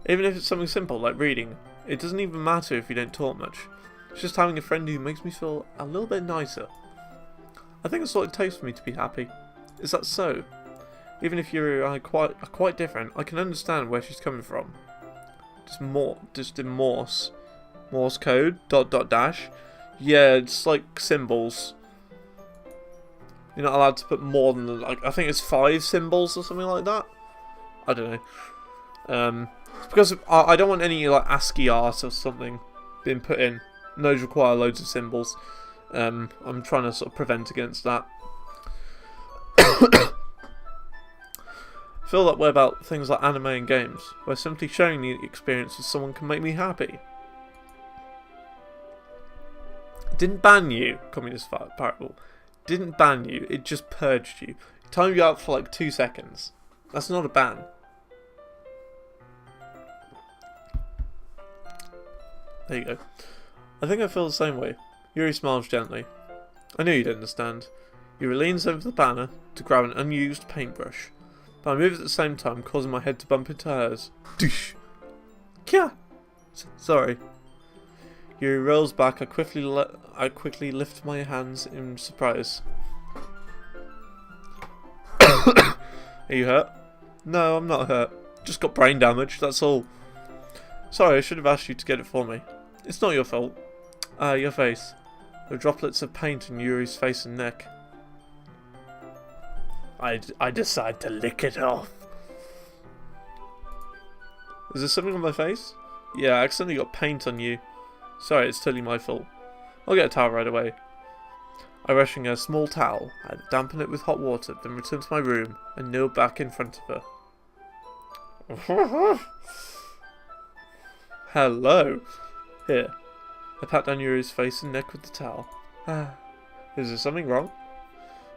Even if it's something simple like reading, it doesn't even matter if you don't talk much. It's just having a friend who makes me feel a little bit nicer. I think that's what it takes for me to be happy. Is that so? Even if you and I are quite different, I can understand where she's coming from. Just in Morse code, .. Yeah, it's like symbols. You're not allowed to put more than, like, I think it's 5 symbols or something like that. I don't know. It's because I don't want any like ASCII art or something being put in. And those require loads of symbols. I'm trying to sort of prevent against that. I feel that way about things like anime and games, where simply sharing the experience with someone can make me happy. It didn't ban you, Communist Parable. It didn't ban you, it just purged you. It timed you out for like 2 seconds. That's not a ban. There you go. I think I feel the same way. Yuri smiles gently. I knew you'd understand. Yuri leans over the banner to grab an unused paintbrush. But I move at the same time, causing my head to bump into hers. Doosh! Kya! Sorry. Yuri rolls back. I quickly lift my hands in surprise. Are you hurt? No, I'm not hurt. Just got brain damage, that's all. Sorry, I should have asked you to get it for me. It's not your fault. Your face. There are droplets of paint on Yuri's face and neck. I decide to lick it off. Is there something on my face? Yeah, I accidentally got paint on you. Sorry, it's totally my fault. I'll get a towel right away. I rush in a small towel, I dampen it with hot water, then return to my room and kneel back in front of her. Hello. Here. I pat down Yuri's face and neck with the towel. Ah. Is there something wrong?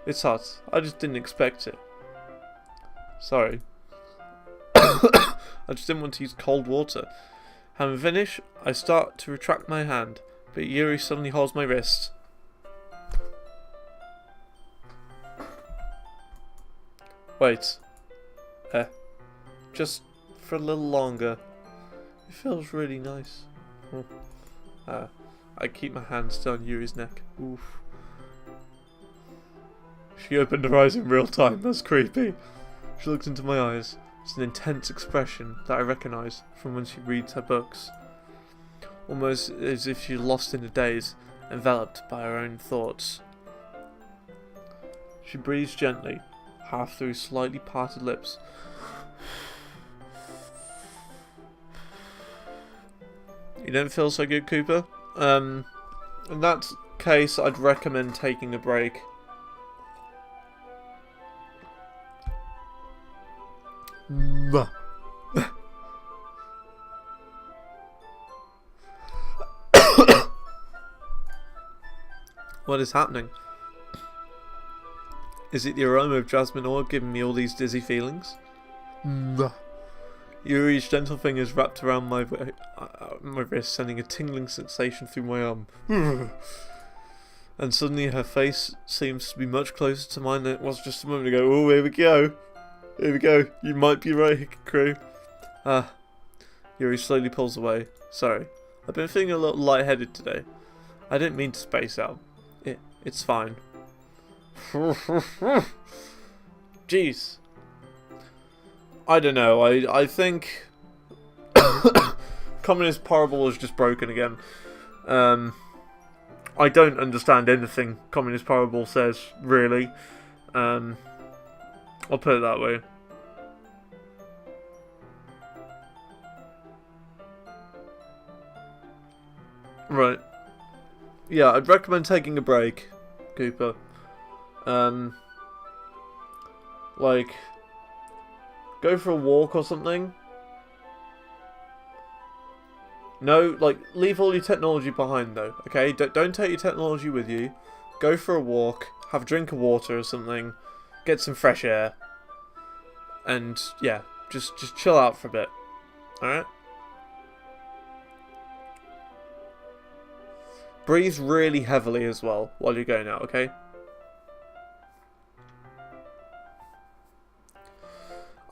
It's hot. I just didn't expect it. Sorry. I just didn't want to use cold water. Having finished, I start to retract my hand, but Yuri suddenly holds my wrist. Wait. Just for a little longer. It feels really nice. I keep my hand still on Yuri's neck. Oof. She opened her eyes in real time. That's creepy. She looked into my eyes. It's an intense expression that I recognise from when she reads her books. Almost as if she's lost in a daze, enveloped by her own thoughts. She breathes gently, half through slightly parted lips. You don't feel so good, Cooper? In that case, I'd recommend taking a break. What is happening? Is it the aroma of jasmine oil giving me all these dizzy feelings? Yuri's gentle fingers wrapped around my wrist, sending a tingling sensation through my arm. And suddenly her face seems to be much closer to mine than it was just a moment ago. Oh, here we go. Here we go. You might be right, crew. Yuri slowly pulls away. Sorry. I've been feeling a little lightheaded today. I didn't mean to space out. It's fine. Jeez. I don't know. I think Communist Parable is just broken again. I don't understand anything Communist Parable says, really. I'll put it that way. Right. Yeah, I'd recommend taking a break, Cooper. Like, go for a walk or something. No, like, leave all your technology behind though, okay? Don't take your technology with you. Go for a walk, have a drink of water or something, get some fresh air, and yeah, just chill out for a bit. Alright? Breathe really heavily as well while you're going out, okay?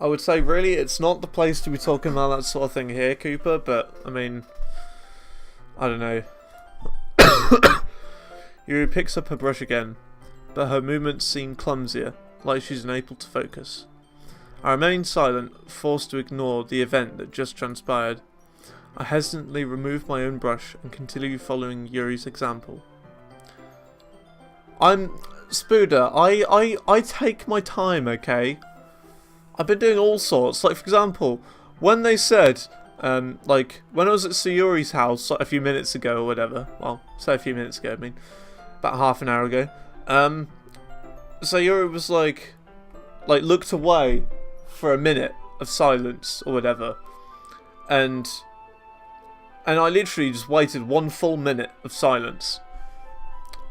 I would say really it's not the place to be talking about that sort of thing here, Cooper, but I mean, I don't know. Yuri picks up her brush again, but her movements seem clumsier, like she's unable to focus. I remain silent, forced to ignore the event that just transpired. I hesitantly remove my own brush and continue following Yuri's example. Spooder, I take my time, okay? I've been doing all sorts. Like, for example, when they said, like, when I was at Sayuri's house like, a few minutes ago or whatever, well, say a few minutes ago, I mean, about half an hour ago, Sayuri was like, looked away for a minute of silence or whatever, and I literally just waited one full minute of silence.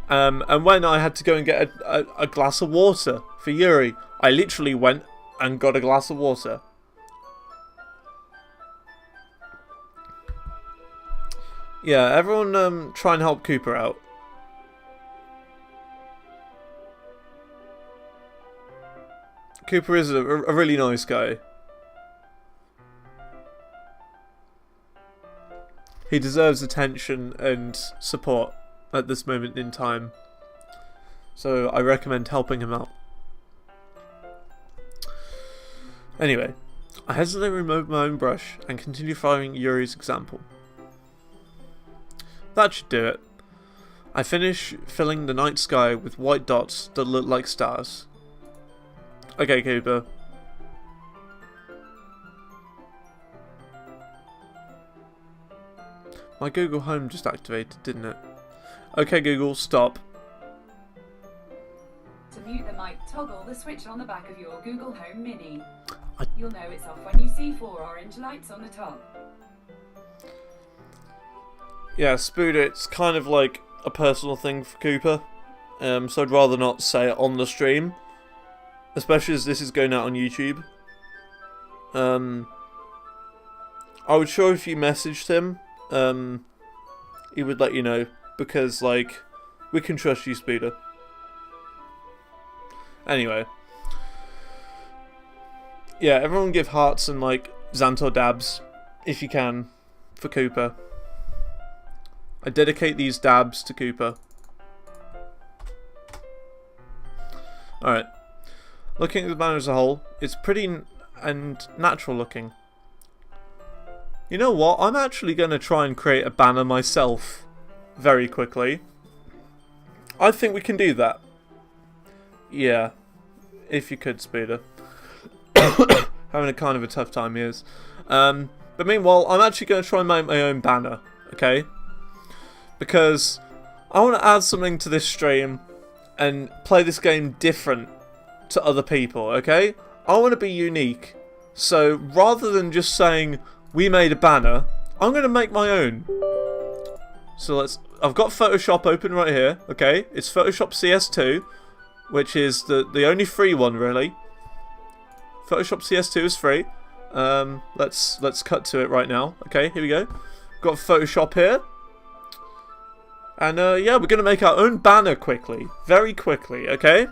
And when I had to go and get a glass of water for Yuri, I literally went and got a glass of water. Yeah, everyone try and help Cooper out. Cooper is a really nice guy. He deserves attention and support at this moment in time. So I recommend helping him out. Anyway, I hesitantly remove my own brush and continue following Yuri's example. That should do it. I finish filling the night sky with white dots that look like stars. Okay, Cooper. My Google Home just activated, didn't it? Okay, Google, stop. To mute the mic, toggle the switch on the back of your Google Home Mini. You'll know it's off when you see 4 orange lights on the top. Yeah, Spuda, it's kind of like a personal thing for Cooper. So I'd rather not say it on the stream. Especially as this is going out on YouTube. I would sure if you messaged him, he would let you know. Because, like, we can trust you, Spuda. Anyway. Yeah, everyone give hearts and, like, Xantor dabs, if you can, for Cooper. I dedicate these dabs to Cooper. Alright. Looking at the banner as a whole, it's pretty and natural looking. You know what? I'm actually going to try and create a banner myself very quickly. I think we can do that. Yeah. If you could, Speeder. Having a kind of a tough time, he is. But meanwhile, I'm actually going to try and make my own banner. Okay? Because I want to add something to this stream and play this game different to other people, okay? I want to be unique. So, rather than just saying, we made a banner, I'm going to make my own. So I've got Photoshop open right here, okay? It's Photoshop CS2, which is the only free one, really. Photoshop CS2 is free. Let's cut to it right now. Okay, here we go. Got Photoshop here. And yeah, we're going to make our own banner quickly. Very quickly, okay?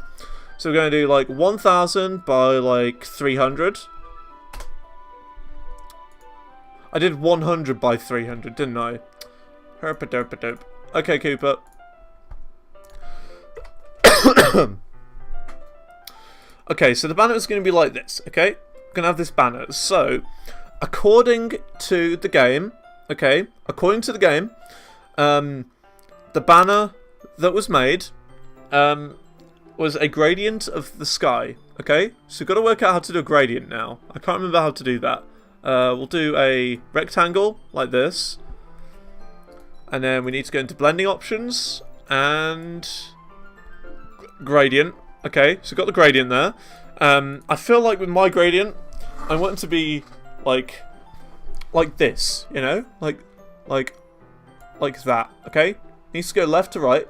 So we're going to do like 1000 by like 300. I did 100 by 300, didn't I? Herpa-derpa-dope. Okay, Cooper. Okay, so the banner is going to be like this, okay? We're going to have this banner. So, according to the game, okay? According to the game, the banner that was made was a gradient of the sky, okay? So we've got to work out how to do a gradient now. I can't remember how to do that. We'll do a rectangle like this. And then we need to go into blending options and gradient. Okay, so we've got the gradient there. I feel like with my gradient, I want it to be like this, you know? Like that, okay? Needs to go left to right.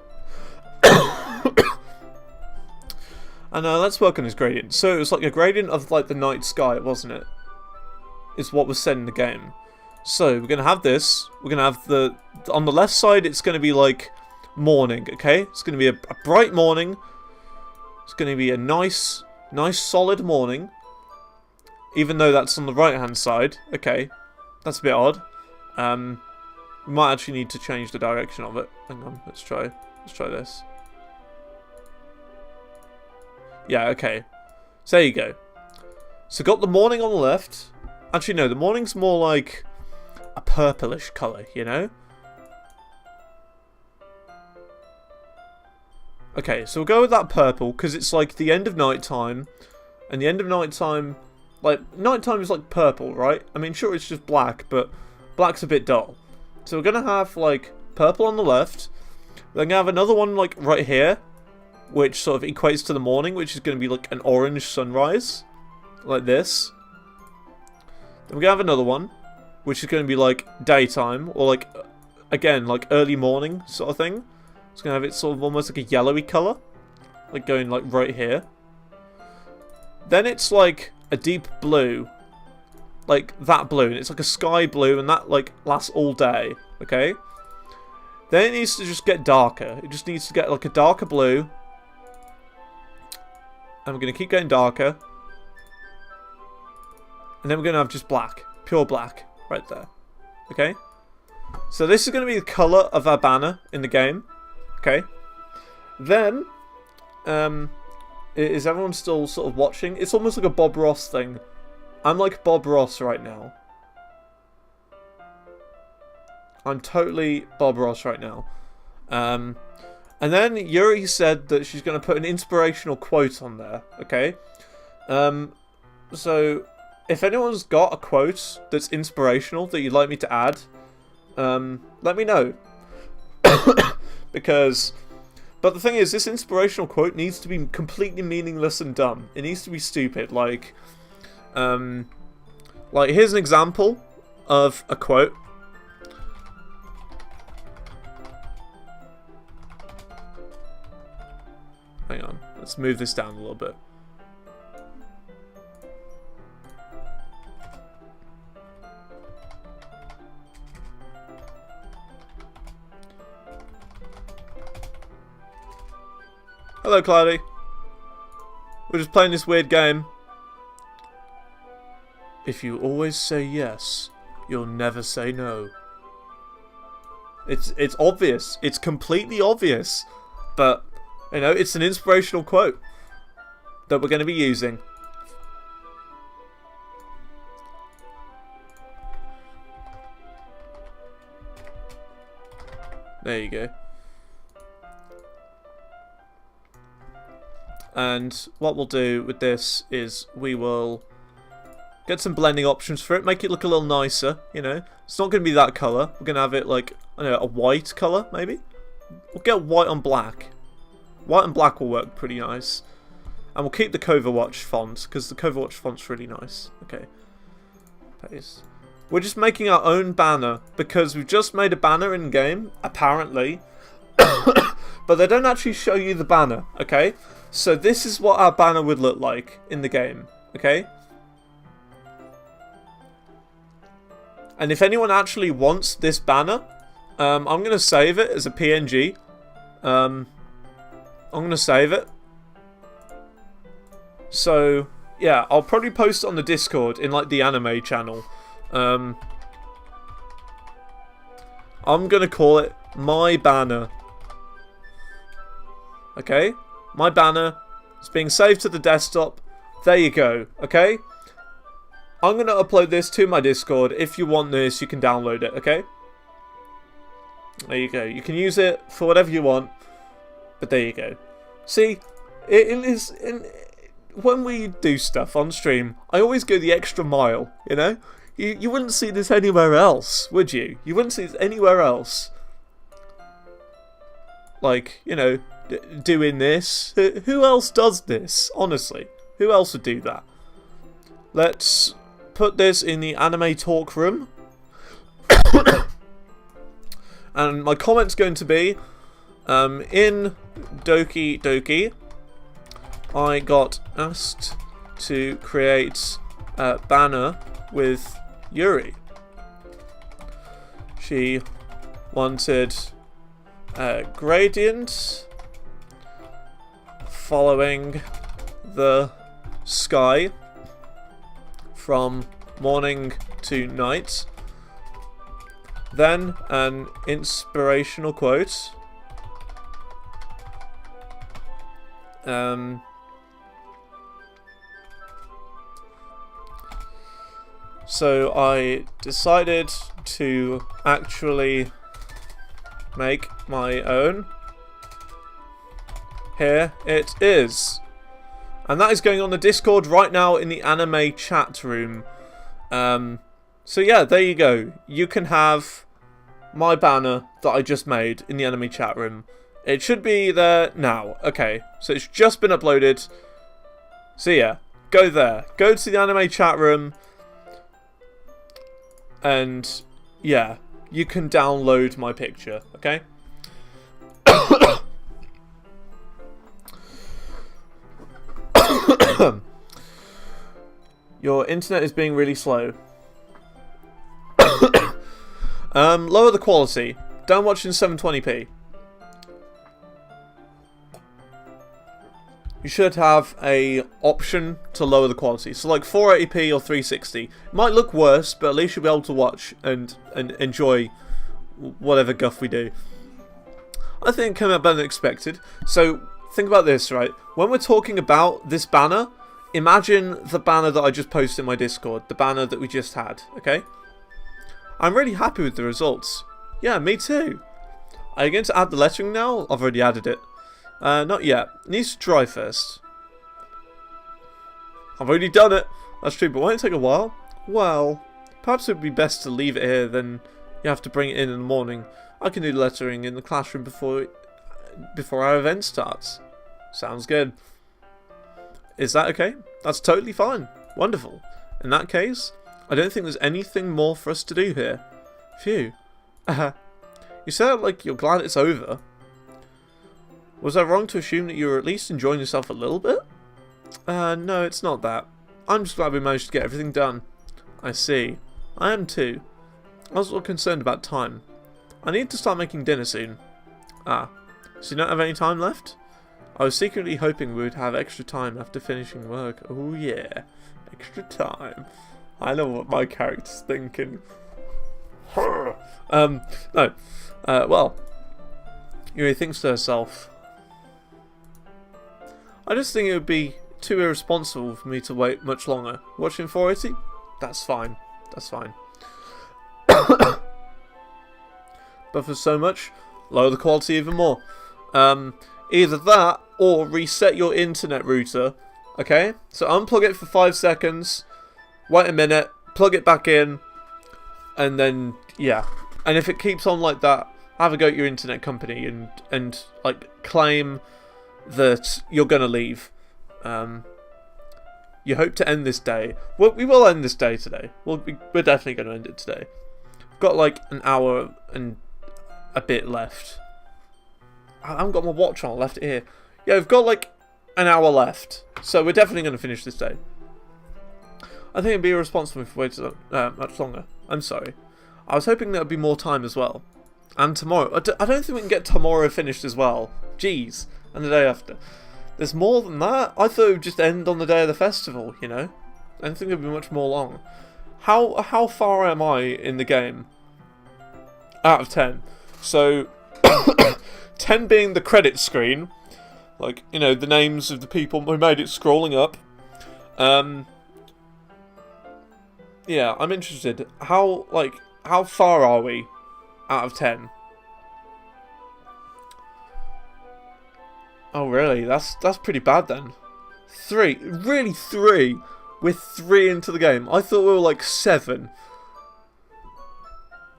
And let's work on his gradient. So it was like a gradient of like the night sky, wasn't it? Is what was said in the game. So we're going to have this. We're going to have on the left side, it's going to be like morning, okay? It's going to be a bright morning. It's going to be a nice solid morning. Even though that's on the right hand side. Okay, that's a bit odd. We might actually need to change the direction of it. Hang on, let's try this. Yeah, okay. So there you go. So got the morning on the left. Actually, no, the morning's more like a purplish colour, you know? Okay, so we'll go with that purple, because it's like the end of night time. And the end of night time, like, night time is like purple, right? I mean, sure, it's just black, but black's a bit dull. So we're going to have, like, purple on the left. Then we're going to have another one, like, right here, which sort of equates to the morning, which is going to be, like, an orange sunrise. Like this. Then we're going to have another one, which is going to be, like, daytime, or, like, again, like, early morning sort of thing. It's going to have it sort of almost like a yellowy colour. Like, going, like, right here. Then it's, like, a deep blue. Like, that blue. And it's, like, a sky blue, and that, like, lasts all day. Okay? Then it needs to just get darker. It just needs to get, like, a darker blue. And we're going to keep going darker. And then we're going to have just black. Pure black. Right there. Okay? So this is going to be the colour of our banner in the game. Okay? Then, is everyone still sort of watching? It's almost like a Bob Ross thing. I'm like Bob Ross right now. I'm totally Bob Ross right now. And then Yuri said that she's going to put an inspirational quote on there. Okay? So, if anyone's got a quote that's inspirational that you'd like me to add, let me know. But the thing is, this inspirational quote needs to be completely meaningless and dumb. It needs to be stupid. Like here's an example of a quote. Hang on. Let's move this down a little bit. Hello, Cloudy. We're just playing this weird game. If you always say yes, you'll never say no. It's obvious. It's completely obvious. But, you know, it's an inspirational quote that we're going to be using. There you go. And what we'll do with this is we will get some blending options for it, make it look a little nicer, you know. It's not going to be that colour. We're going to have it like, I don't know, a white colour, maybe? We'll get white on black. White and black will work pretty nice. And we'll keep the Coverwatch font, because the Coverwatch font's really nice. Okay. Paste. We're just making our own banner, because we've just made a banner in-game, apparently. But they don't actually show you the banner, okay? So this is what our banner would look like in the game, okay? And if anyone actually wants this banner, I'm going to save it as a PNG. I'm going to save it. So, yeah, I'll probably post it on the Discord in, like, the anime channel. I'm going to call it My Banner. Okay? My banner is being saved to the desktop. There you go, okay? I'm going to upload this to my Discord. If you want this, you can download it, okay? There you go. You can use it for whatever you want, but there you go. See, when we do stuff on stream, I always go the extra mile, you know? You wouldn't see this anywhere else, would you? You wouldn't see this anywhere else. Like, you know, doing this. Who else does this? Honestly, who else would do that? Let's put this in the anime talk room. And my comment's going to be, in DokiDoki, I got asked to create a banner with Yuri. She wanted a gradient following the sky from morning to night. Then an inspirational quote. So I decided to actually make my own. Here it is. And that is going on the Discord right now in the anime chat room. So yeah, there you go. You can have my banner that I just made in the anime chat room. It should be there now. Okay, so it's just been uploaded. So yeah, go there. Go to the anime chat room. And yeah, you can download my picture, okay? Your internet is being really slow. Lower the quality. Don't watch in 720p. You should have a option to lower the quality. So like 480p or 360. It might look worse, but at least you'll be able to watch and enjoy whatever guff we do. I think it came out better than expected. So think about this, right? When we're talking about this banner, imagine the banner that I just posted in my Discord. The banner that we just had, okay? I'm really happy with the results. Yeah, me too. Are you going to add the lettering now? I've already added it. Not yet. It needs to dry first. I've already done it. That's true, but won't it take a while? Well, perhaps it would be best to leave it here, then you have to bring it in the morning. I can do lettering in the classroom before our event starts. Sounds good. Is that okay? That's totally fine. Wonderful. In that case, I don't think there's anything more for us to do here. Phew. You sound like you're glad it's over. Was I wrong to assume that you were at least enjoying yourself a little bit? No, it's not that. I'm just glad we managed to get everything done. I see. I am too. I was a little concerned about time. I need to start making dinner soon. Ah, so you don't have any time left? I was secretly hoping we would have extra time after finishing work. Oh yeah, extra time. I know what my character's thinking. No. Well, Yuri thinks to herself, I just think it would be too irresponsible for me to wait much longer. Watching 480? That's fine. That's fine. But for so much, lower the quality even more. Either that or reset your internet router. Okay? So unplug it for 5 seconds, wait a minute, plug it back in, and then, yeah. And if it keeps on like that, have a go at your internet company and like, claim that you're going to leave. You hope to end this day. Well, we will end this day today. We're definitely going to end it today. We've got like an hour and a bit left. I haven't got my watch on. I left it here. Yeah, we've got like an hour left. So we're definitely going to finish this day. I think it'd be irresponsible if we waited much longer. I'm sorry. I was hoping there would be more time as well. And tomorrow. I don't think we can get tomorrow finished as well. Jeez. And the day after. There's more than that? I thought it would just end on the day of the festival, you know? I don't think it would be much more long. How far am I in the game? Out of 10. So, 10 being the credit screen. Like, you know, the names of the people who made it scrolling up. Yeah, I'm interested. How far are we out of 10? Oh, really? That's pretty bad then. 3. Really, 3? We're 3 into the game. I thought we were like 7.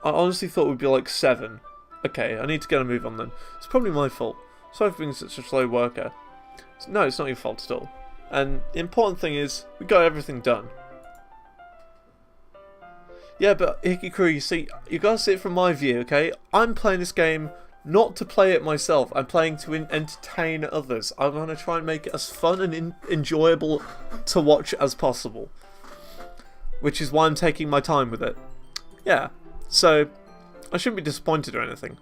I honestly thought we'd be like 7. Okay, I need to get a move on then. It's probably my fault. Sorry for being such a slow worker. No, it's not your fault at all. And the important thing is, we got everything done. Yeah, but Hikikuru, you see, you gotta see it from my view, okay? I'm playing this game not to play it myself. I'm playing to entertain others. I want to try and make it as fun and enjoyable to watch as possible. Which is why I'm taking my time with it. Yeah, so I shouldn't be disappointed or anything.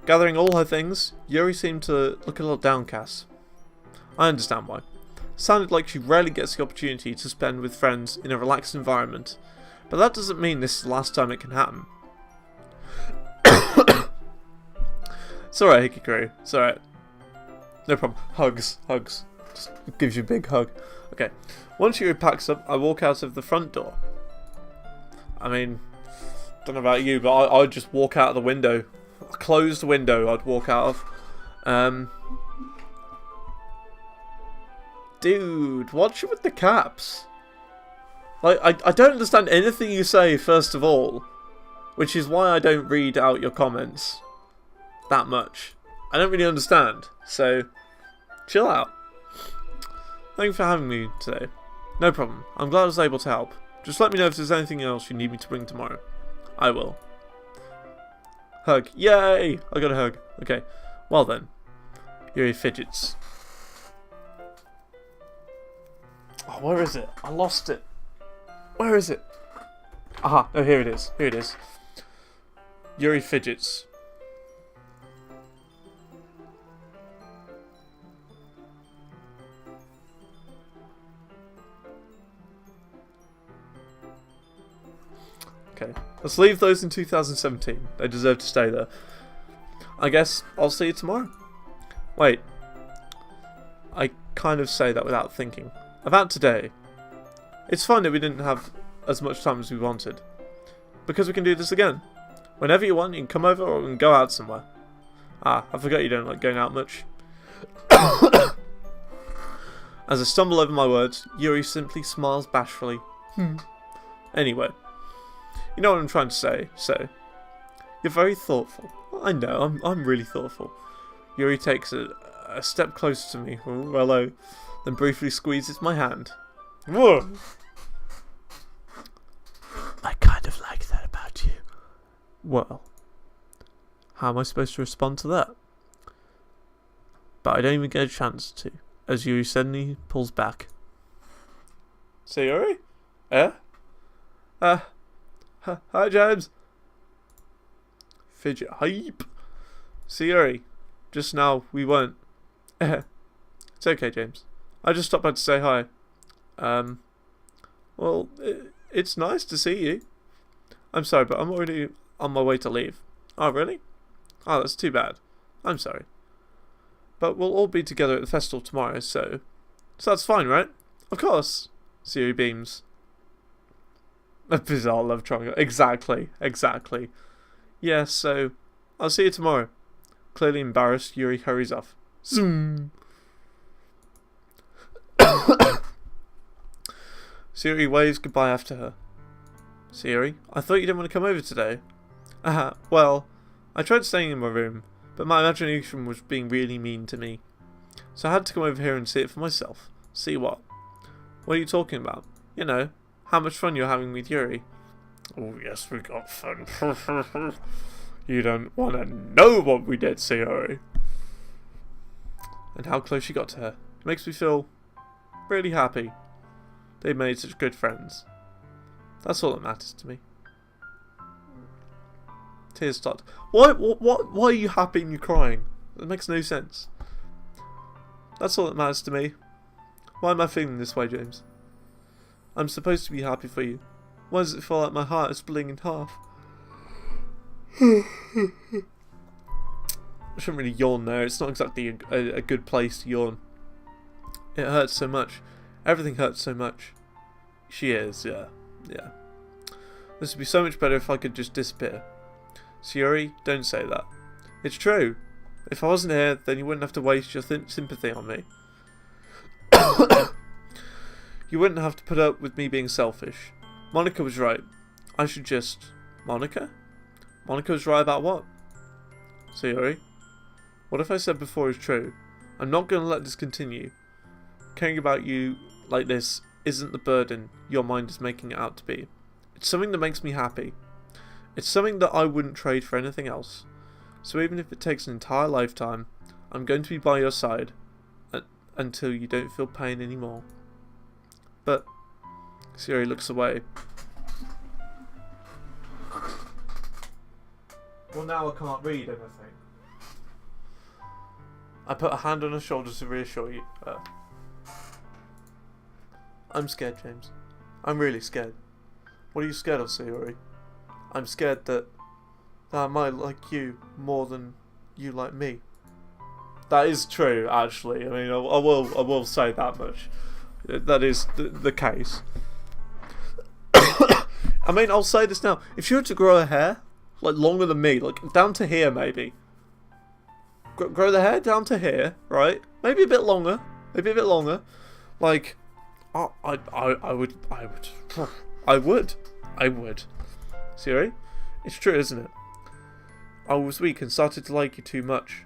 Gathering all her things, Yuri seemed to look a little downcast. I understand why. Sounded like she rarely gets the opportunity to spend with friends in a relaxed environment. But that doesn't mean this is the last time it can happen. It's alright, Hikikuru. It's alright. No problem. Hugs. Hugs. Just gives you a big hug. Okay. Once Yuri packs up, I walk out of the front door. I mean, don't know about you, but I'd just walk out of the window. A closed window I'd walk out of. Dude, watch it with the caps. Like, I don't understand anything you say, first of all. Which is why I don't read out your comments that much. I don't really understand. So, chill out. Thanks for having me today. No problem. I'm glad I was able to help. Just let me know if there's anything else you need me to bring tomorrow. I will. Hug. Yay! I got a hug. Okay. Well then. Yuri fidgets. Oh, where is it? I lost it. Where is it? Aha. Oh, here it is. Here it is. Yuri fidgets. Okay, let's leave those in 2017. They deserve to stay there. I guess I'll see you tomorrow. Wait. I kind of say that without thinking. About today. It's fine that we didn't have as much time as we wanted. Because we can do this again. Whenever you want, you can come over or we can go out somewhere. Ah, I forgot you don't like going out much. As I stumble over my words, Yuri simply smiles bashfully. Anyway. You know what I'm trying to say, so. You're very thoughtful. I know, I'm really thoughtful. Yuri takes a step closer to me. Oh, hello. Then briefly squeezes my hand. Whoa! I kind of like that about you. Well, how am I supposed to respond to that? but I don't even get a chance to, as Yuri suddenly pulls back. Sayori? Hi James. Fidget hype. Sayori, just now we weren't. It's okay, James. I just stopped by to say hi. Well, it's nice to see you. I'm sorry, but I'm already on my way to leave. Oh, really? Oh, that's too bad. I'm sorry. But we'll all be together at the festival tomorrow, so that's fine, right? Of course. Sayori beams. A bizarre love triangle. Exactly. Yeah, so I'll see you tomorrow. Clearly embarrassed, Yuri hurries off. Zoom. Sayori waves goodbye after her. Sayori, I thought you didn't want to come over today. Well, I tried staying in my room, but my imagination was being really mean to me. So I had to come over here and see it for myself. See what? What are you talking about? You know, how much fun you're having with Yuri. Oh yes, we got fun. You don't want to know what we did, Sayori. And how close you got to her. It makes me feel really happy. They made such good friends. That's all that matters to me. Tears start. Why are you happy and you're crying? That makes no sense. That's all that matters to me. Why am I feeling this way, James? I'm supposed to be happy for you. Why does it feel like my heart is splitting in half? I shouldn't really yawn there. It's not exactly a good place to yawn. It hurts so much. Everything hurts so much. She is, yeah. This would be so much better if I could just disappear. Sayori, don't say that. It's true. If I wasn't here, then you wouldn't have to waste your sympathy on me. You wouldn't have to put up with me being selfish. Monica was right. I should just... Monica? Monica was right about what? Sayori, what if I said before is true? I'm not going to let this continue. Caring about you like this isn't the burden your mind is making it out to be. It's something that makes me happy. It's something that I wouldn't trade for anything else. So even if it takes an entire lifetime, I'm going to be by your side until you don't feel pain anymore. But Sayori looks away. Well, now I can't read anything. I put a hand on her shoulder to reassure you. I'm scared, James. I'm really scared. What are you scared of, Sayori? I'm scared that I might like you more than you like me. That is true, actually. I mean, I will say that much. That is the case. I mean, I'll say this now. If she were to grow her hair, like longer than me, like down to here maybe. Grow the hair down to here, right? Maybe a bit longer. Like, I would. Sayori, it's true, isn't it? I was weak and started to like you too much.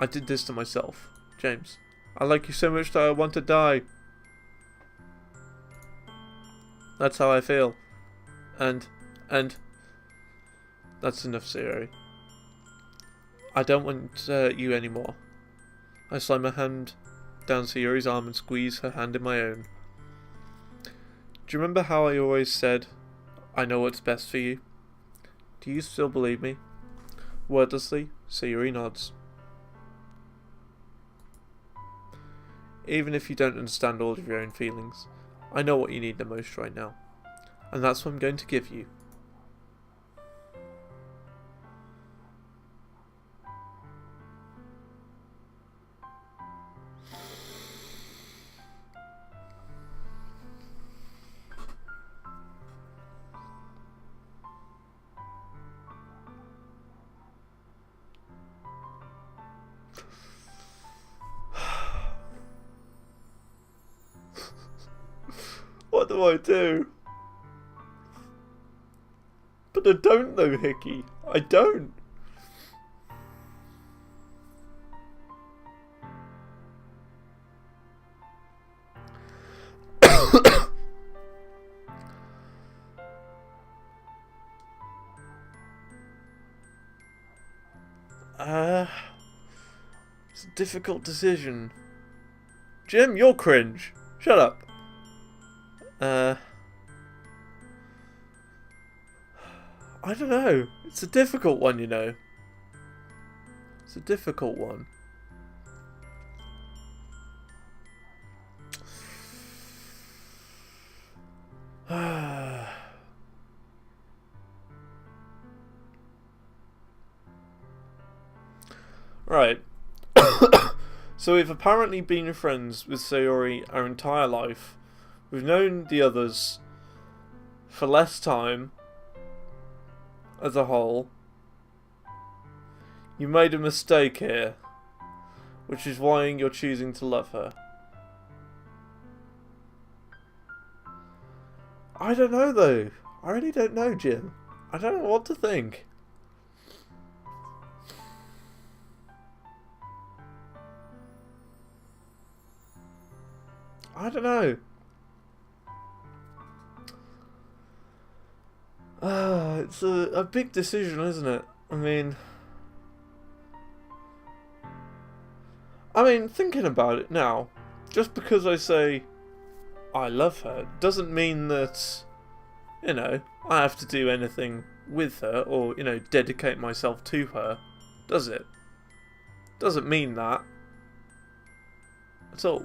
I did this to myself. James, I like you so much that I want to die. That's how I feel. And that's enough, Sayori. I don't want you anymore. I slide my hand down Sayori's arm and squeeze her hand in my own. Do you remember how I always said, I know what's best for you? Do you still believe me? Wordlessly, Sayori nods. Even if you don't understand all of your own feelings, I know what you need the most right now. And that's what I'm going to give you. What do I do? But I don't know, Hickey. I don't. It's a difficult decision. Jim, you're cringe. Shut up. I don't know. It's a difficult one, you know. It's a difficult one. Right. So we've apparently been friends with Sayori our entire life. We've known the others for less time as a whole. You made a mistake here, which is why you're choosing to love her. I don't know though. I really don't know, Jim. I don't know what to think. I don't know. It's a big decision, isn't it? I mean, thinking about it now, just because I say I love her doesn't mean that, you know, I have to do anything with her or, you know, dedicate myself to her, does it? Doesn't mean that at all.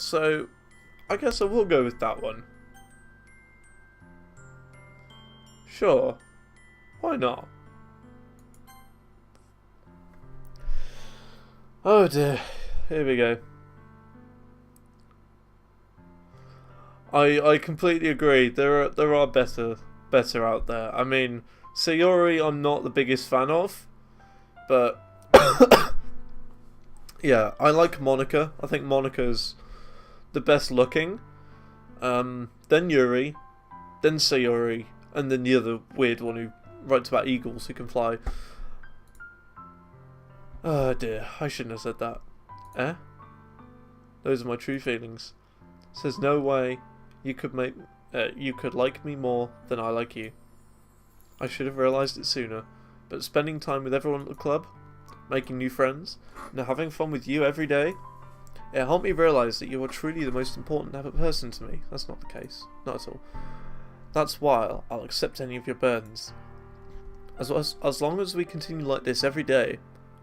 So, I guess I will go with that one. Sure. Why not? Oh dear. Here we go. I completely agree. There are better out there. I mean, Sayori I'm not the biggest fan of, but yeah, I like Monica. I think Monica's the best looking, then Yuri, then Sayori, and then the other weird one who writes about eagles who can fly. Oh dear, I shouldn't have said that. Eh? Those are my true feelings. Says no way you could like me more than I like you. I should have realised it sooner, but spending time with everyone at the club, making new friends, and having fun with you every day, it helped me realise that you are truly the most important person to me. That's not the case. Not at all. That's why I'll accept any of your burdens. As long as we continue like this every day,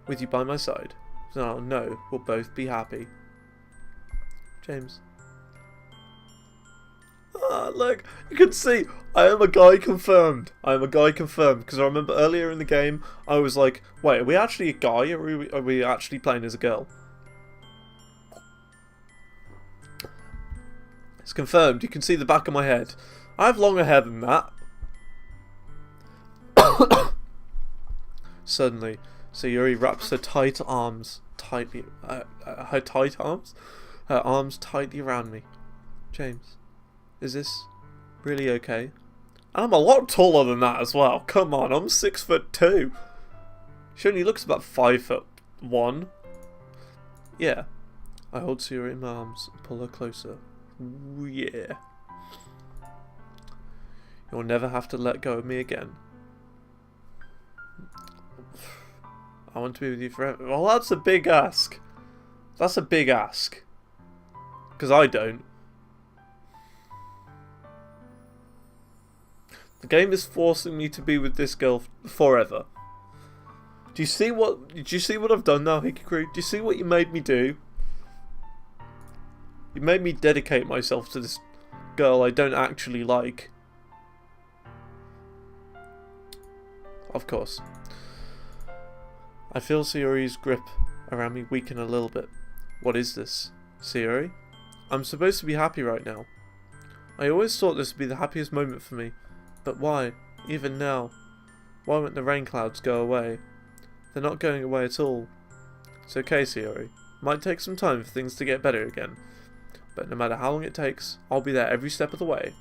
with you by my side, then I'll know we'll both be happy. James. Ah, look, you can see, I am a guy confirmed. I am a guy confirmed, because I remember earlier in the game, I was like, wait, are we actually a guy, or are we actually playing as a girl? It's confirmed. You can see the back of my head. I have longer hair than that. Suddenly, Sayori wraps her tight arms tightly. Her arms tightly around me. James, is this really okay? I'm a lot taller than that as well. Come on, I'm 6'2". She only looks about 5'1". Yeah. I hold Sayori in my arms and pull her closer. Ooh, yeah. You'll never have to let go of me again. I want to be with you forever. Well, that's a big ask. That's a big ask. Because I don't. The game is forcing me to be with this girl forever. Do you see what I've done now, Hikikuru? Do you see what you made me do? You made me dedicate myself to this girl I don't actually like. Of course. I feel Sayori's grip around me weaken a little bit. What is this? Sayori? I'm supposed to be happy right now. I always thought this would be the happiest moment for me. But why? Even now? Why won't the rain clouds go away? They're not going away at all. It's okay, Sayori. Might take some time for things to get better again. But no matter how long it takes, I'll be there every step of the way.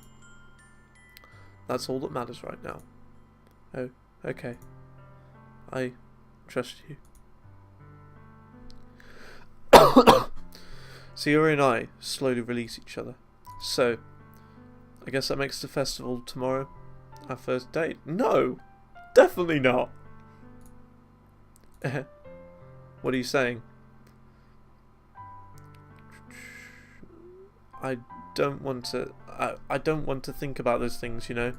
That's all that matters right now. Oh, okay. I trust you. Sayori and I slowly release each other. So, I guess that makes the festival tomorrow. Our first date? No! Definitely not! What are you saying? I don't want to... I don't want to think about those things, you know?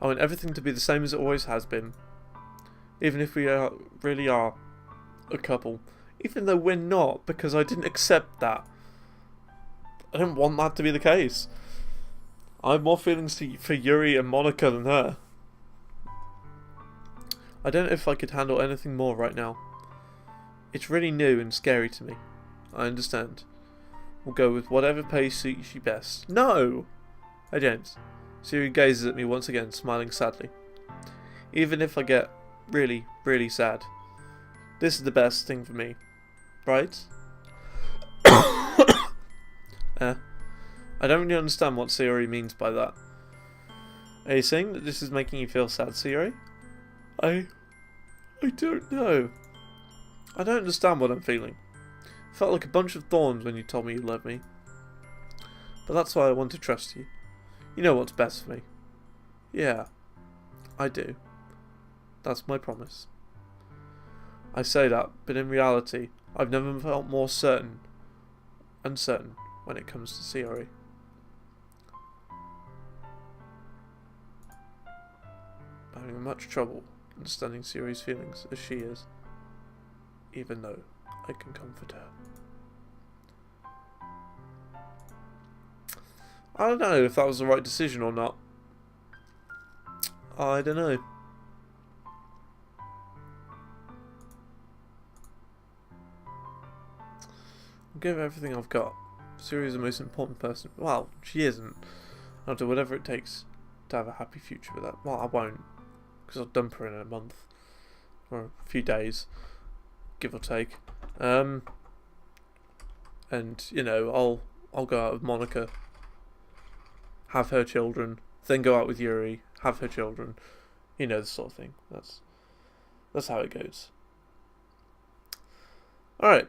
I want everything to be the same as it always has been. Even if we really are a couple. Even though we're not, because I didn't accept that. I don't want that to be the case. I have more feelings for Yuri and Monica than her. I don't know if I could handle anything more right now. It's really new and scary to me. I understand. We'll go with whatever pace suits you best. No! Hey James. Siri gazes at me once again, smiling sadly. Even if I get really, really sad, this is the best thing for me. Right? I don't really understand what Siri means by that. Are you saying that this is making you feel sad, Siri? I don't know. I don't understand what I'm feeling. It felt like a bunch of thorns when you told me you loved me. But that's why I want to trust you. You know what's best for me. Yeah, I do. That's my promise. I say that, but in reality, I've never felt more uncertain when it comes to Siri. I'm having much trouble understanding Siri's feelings as she is, even though I can comfort her. I don't know if that was the right decision or not. I don't know. I'll give everything I've got. Siri is the most important person. Well, she isn't. I'll do whatever it takes to have a happy future with that. Well, I won't, because I'll dump her in a month or a few days, give or take. And you know, I'll go out with Monica, have her children, then go out with Yuri, have her children. You know, the sort of thing. That's how it goes. All right.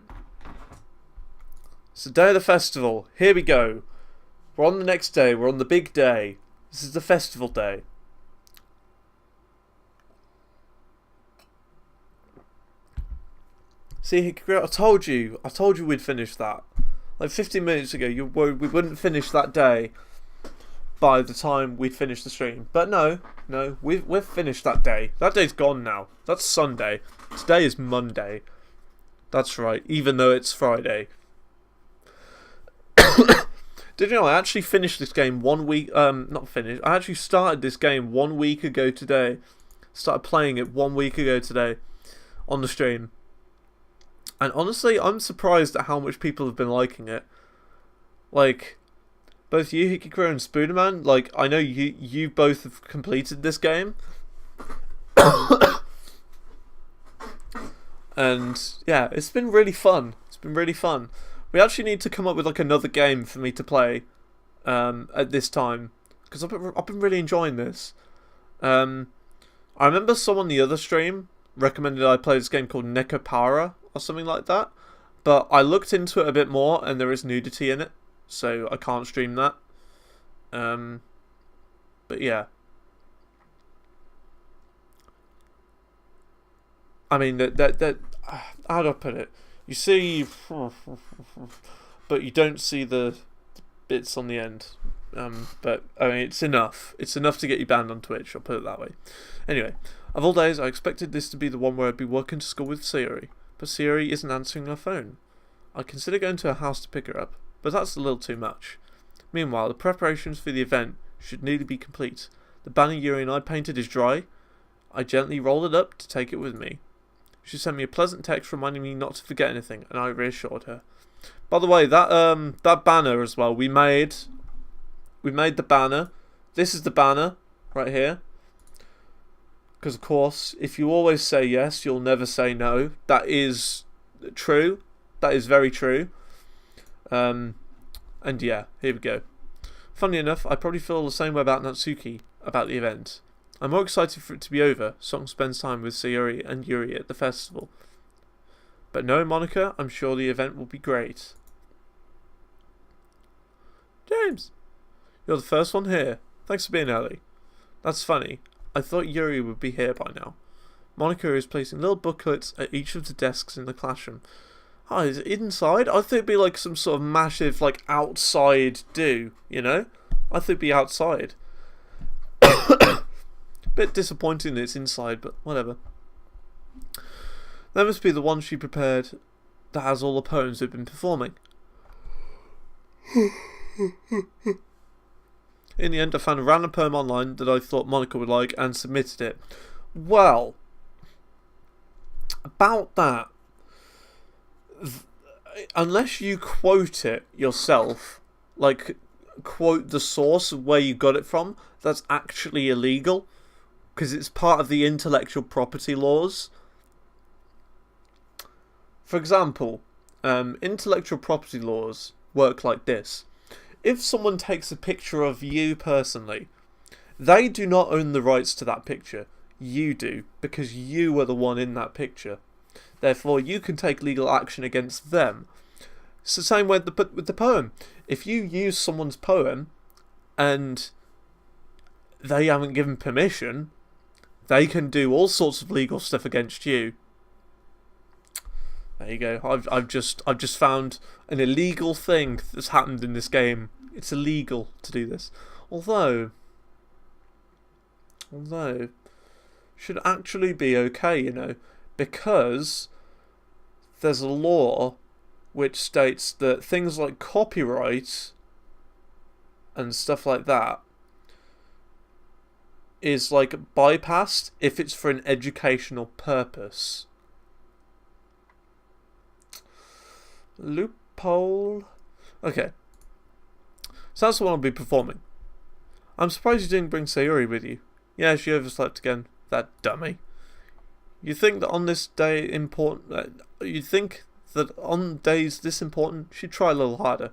It's the day of the festival. Here we go. We're on the next day. We're on the big day. This is the festival day. See, I told you we'd finish that. Like 15 minutes ago, you were worried we wouldn't finish that day by the time we'd finished the stream. But no, we've finished that day. That day's gone now. That's Sunday. Today is Monday. That's right, even though it's Friday. Did you know I actually finished this game 1 week, not finished, I actually started this game 1 week ago today. Started playing it 1 week ago today on the stream. And honestly, I'm surprised at how much people have been liking it. Like, both you, Hikikuro, and Spooderman, like, I know you both have completed this game. And, yeah, it's been really fun. It's been really fun. We actually need to come up with, like, another game for me to play at this time. Because I've been really enjoying this. I remember someone on the other stream recommended I play this game called Nekopara or something like that. But I looked into it a bit more and there is nudity in it. So I can't stream that. But yeah. I mean, how do I put it? You see, but you don't see the bits on the end. But I mean, it's enough. It's enough to get you banned on Twitch. I'll put it that way. Anyway, of all days, I expected this to be the one where I'd be working to school with Siri, but Siri isn't answering her phone. I consider going to her house to pick her up, but that's a little too much. Meanwhile, the preparations for the event should nearly be complete. The banner Yuri and I painted is dry. I gently rolled it up to take it with me. She sent me a pleasant text reminding me not to forget anything, and I reassured her. By the way, that banner as well, we made the banner. This is the banner right here. Because of course, if you always say yes, you'll never say no. That is true. That is very true. And yeah, here we go. Funnily enough, I probably feel the same way about Natsuki about the event. I'm more excited for it to be over, so I can spend time with Sayori and Yuri at the festival. But no, Monica, I'm sure the event will be great. James, you're the first one here. Thanks for being early. That's funny. I thought Yuri would be here by now. Monica is placing little booklets at each of the desks in the classroom. Oh, is it inside? I thought it'd be like some sort of massive, like, outside do, you know? I thought it'd be outside. Bit disappointing that it's inside, but whatever. That must be the one she prepared that has all the poems we've been performing. In the end, I found a random poem online that I thought Monica would like and submitted it. Well, about that, unless you quote it yourself, like quote the source of where you got it from, that's actually illegal because it's part of the intellectual property laws. For example, intellectual property laws work like this. If someone takes a picture of you personally, they do not own the rights to that picture. You do, because you were the one in that picture. Therefore, you can take legal action against them. It's the same way with the poem. If you use someone's poem and they haven't given permission, they can do all sorts of legal stuff against you. There you go. I've just found an illegal thing that's happened in this game. It's illegal to do this. Although should actually be okay, you know, because there's a law which states that things like copyright and stuff like that is like bypassed if it's for an educational purpose. Loophole. Okay. So that's the one I'll be performing. I'm surprised you didn't bring Sayuri with you. Yeah, she overslept again. That dummy. You think that on this day important... you think that on days this important, she'd try a little harder.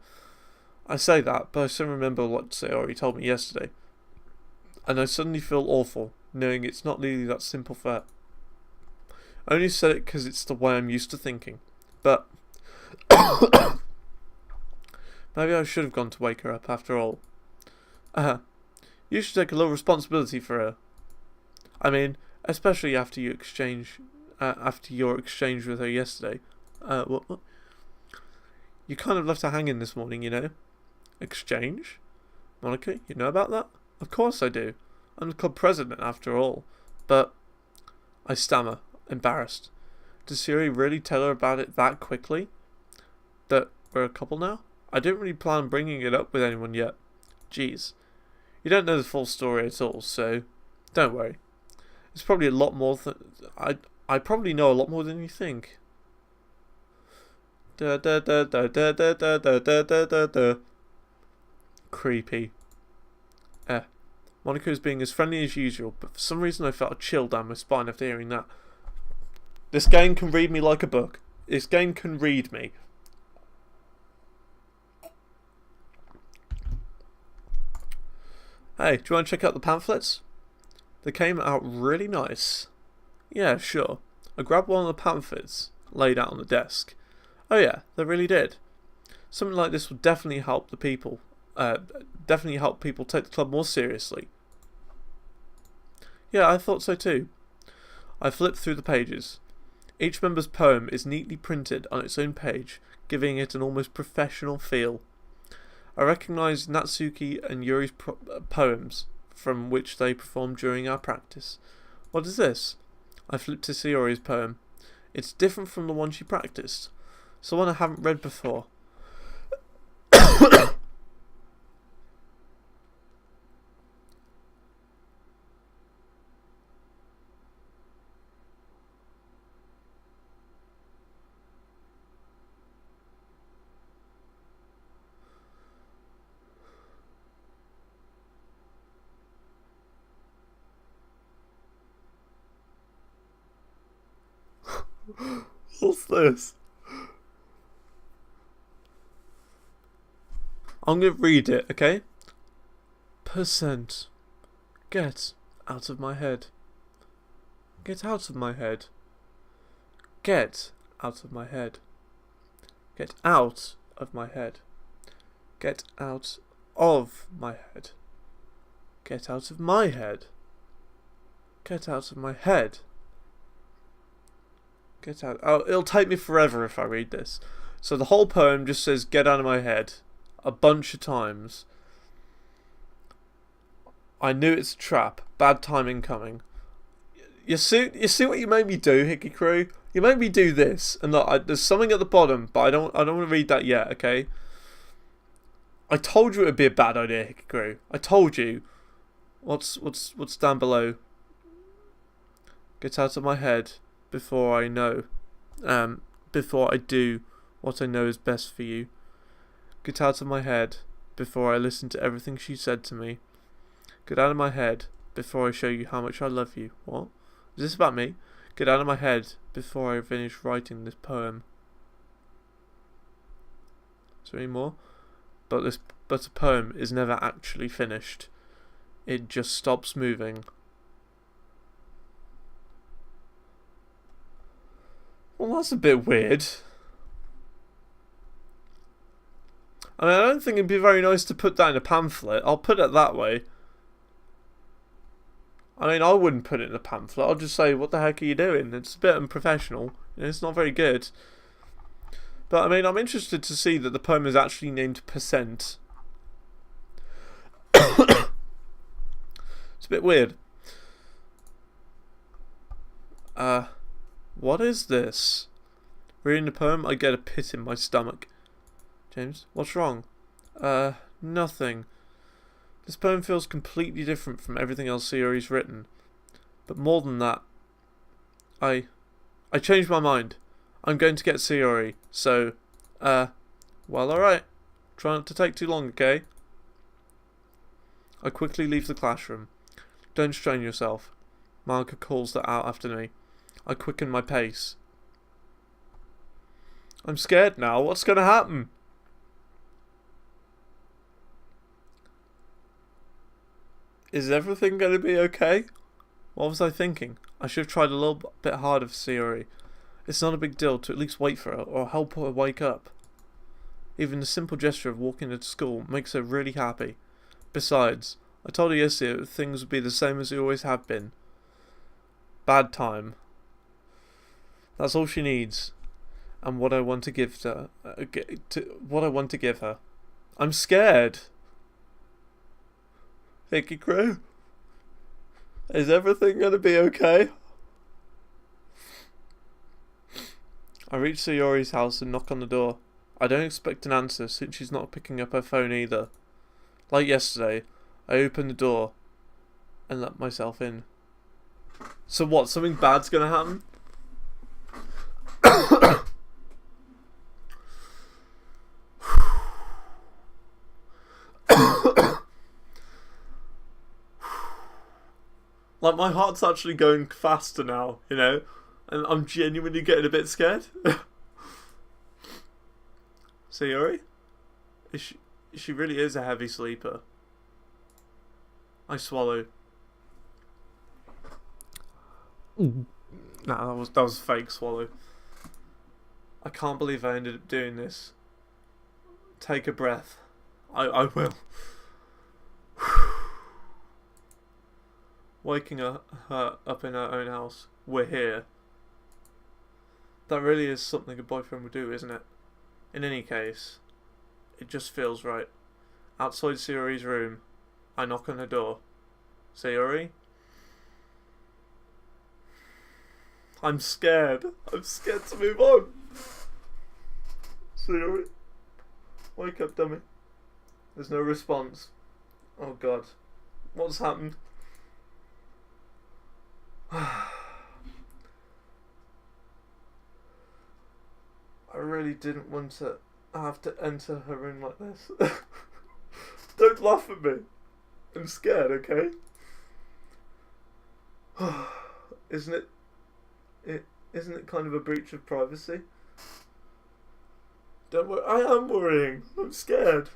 I say that, but I still remember what Sayuri told me yesterday. And I suddenly feel awful, knowing it's not really that simple for her. I only said it because it's the way I'm used to thinking. But... maybe I should have gone to wake her up after all. You should take a little responsibility for her. I mean, especially after your exchange with her yesterday. What? You kind of left her hanging this morning, you know. Exchange? Monica, you know about that? Of course I do. I'm the club president after all. But I stammer, embarrassed. Does Siri really tell her about it that quickly? That we're a couple now? I didn't really plan on bringing it up with anyone yet. Jeez. You don't know the full story at all, so don't worry. It's probably a lot more I probably know a lot more than you think. Da da da da da da da da da da da. Creepy. Monica was being as friendly as usual, but for some reason I felt a chill down my spine after hearing that. This game can read me like a book. This game can read me. Hey, do you want to check out the pamphlets? They came out really nice. Yeah, sure. I grabbed one of the pamphlets laid out on the desk. Oh yeah, they really did. Something like this will definitely help the people. Definitely help people take the club more seriously. Yeah, I thought so too. I flipped through the pages. Each member's poem is neatly printed on its own page, giving it an almost professional feel. I recognised Natsuki and Yuri's poems, from which they performed during our practice. What is this? I flipped to Sayori's poem. It's different from the one she practiced. It's the one I haven't read before. What's this? I'm going to read it, okay? Percent. Get out of my head. Get out of my head. Get out of my head. Get out of my head. Get out of my head. Get out of my head. Get out of my head. Get out. Oh, it'll take me forever if I read this. So the whole poem just says get out of my head a bunch of times. I knew it's a trap. Bad timing coming. You see what you made me do, Hickey Crew? You made me do this, and look, there's something at the bottom, but I don't want to read that yet, okay? I told you it would be a bad idea, Hickey Crew. I told you. What's down below? Get out of my head before I know. Before I do what I know is best for you. Get out of my head before I listen to everything she said to me. Get out of my head before I show you how much I love you. What? Is this about me? Get out of my head before I finish writing this poem. Is there any more? But a poem is never actually finished. It just stops moving. Well, that's a bit weird. I mean, I don't think it'd be very nice to put that in a pamphlet. I'll put it that way. I mean, I wouldn't put it in a pamphlet. I'll just say, what the heck are you doing? It's a bit unprofessional. It's not very good. But, I mean, I'm interested to see that the poem is actually named Percent. It's a bit weird. What is this? Reading the poem, I get a pit in my stomach. James, what's wrong? Nothing. This poem feels completely different from everything else Sayori's written. But more than that, I changed my mind. I'm going to get Sayori, so, well, alright. Try not to take too long, okay? I quickly leave the classroom. Don't strain yourself. Marika calls that out after me. I quicken my pace. I'm scared now. What's going to happen? Is everything going to be okay? What was I thinking? I should have tried a little bit harder for Sayori. It's not a big deal to at least wait for her or help her wake up. Even the simple gesture of walking into school makes her really happy. Besides, I told her yesterday that things would be the same as they always have been. Bad time. That's all she needs, and what I want to give to her. I'm scared. Hickey Crew, is everything gonna be okay? I reach Sayori's house and knock on the door. I don't expect an answer since she's not picking up her phone either. Like yesterday, I open the door and let myself in. So what? Something bad's gonna happen? Like, my heart's actually going faster now, you know? And I'm genuinely getting a bit scared. Sayori? She really is a heavy sleeper. I swallow. No, that was a fake swallow. I can't believe I ended up doing this. Take a breath. I will. Waking her up in her own house. We're here. That really is something a boyfriend would do, isn't it? In any case, it just feels right. Outside Sayori's room, I knock on her door. Sayori? I'm scared. I'm scared to move on. Sayori? Wake up, dummy. There's no response. Oh god. What's happened? I really didn't want to have to enter her room like this. Don't laugh at me. I'm scared, okay? Isn't it kind of a breach of privacy? Don't worry, I am worrying. I'm scared.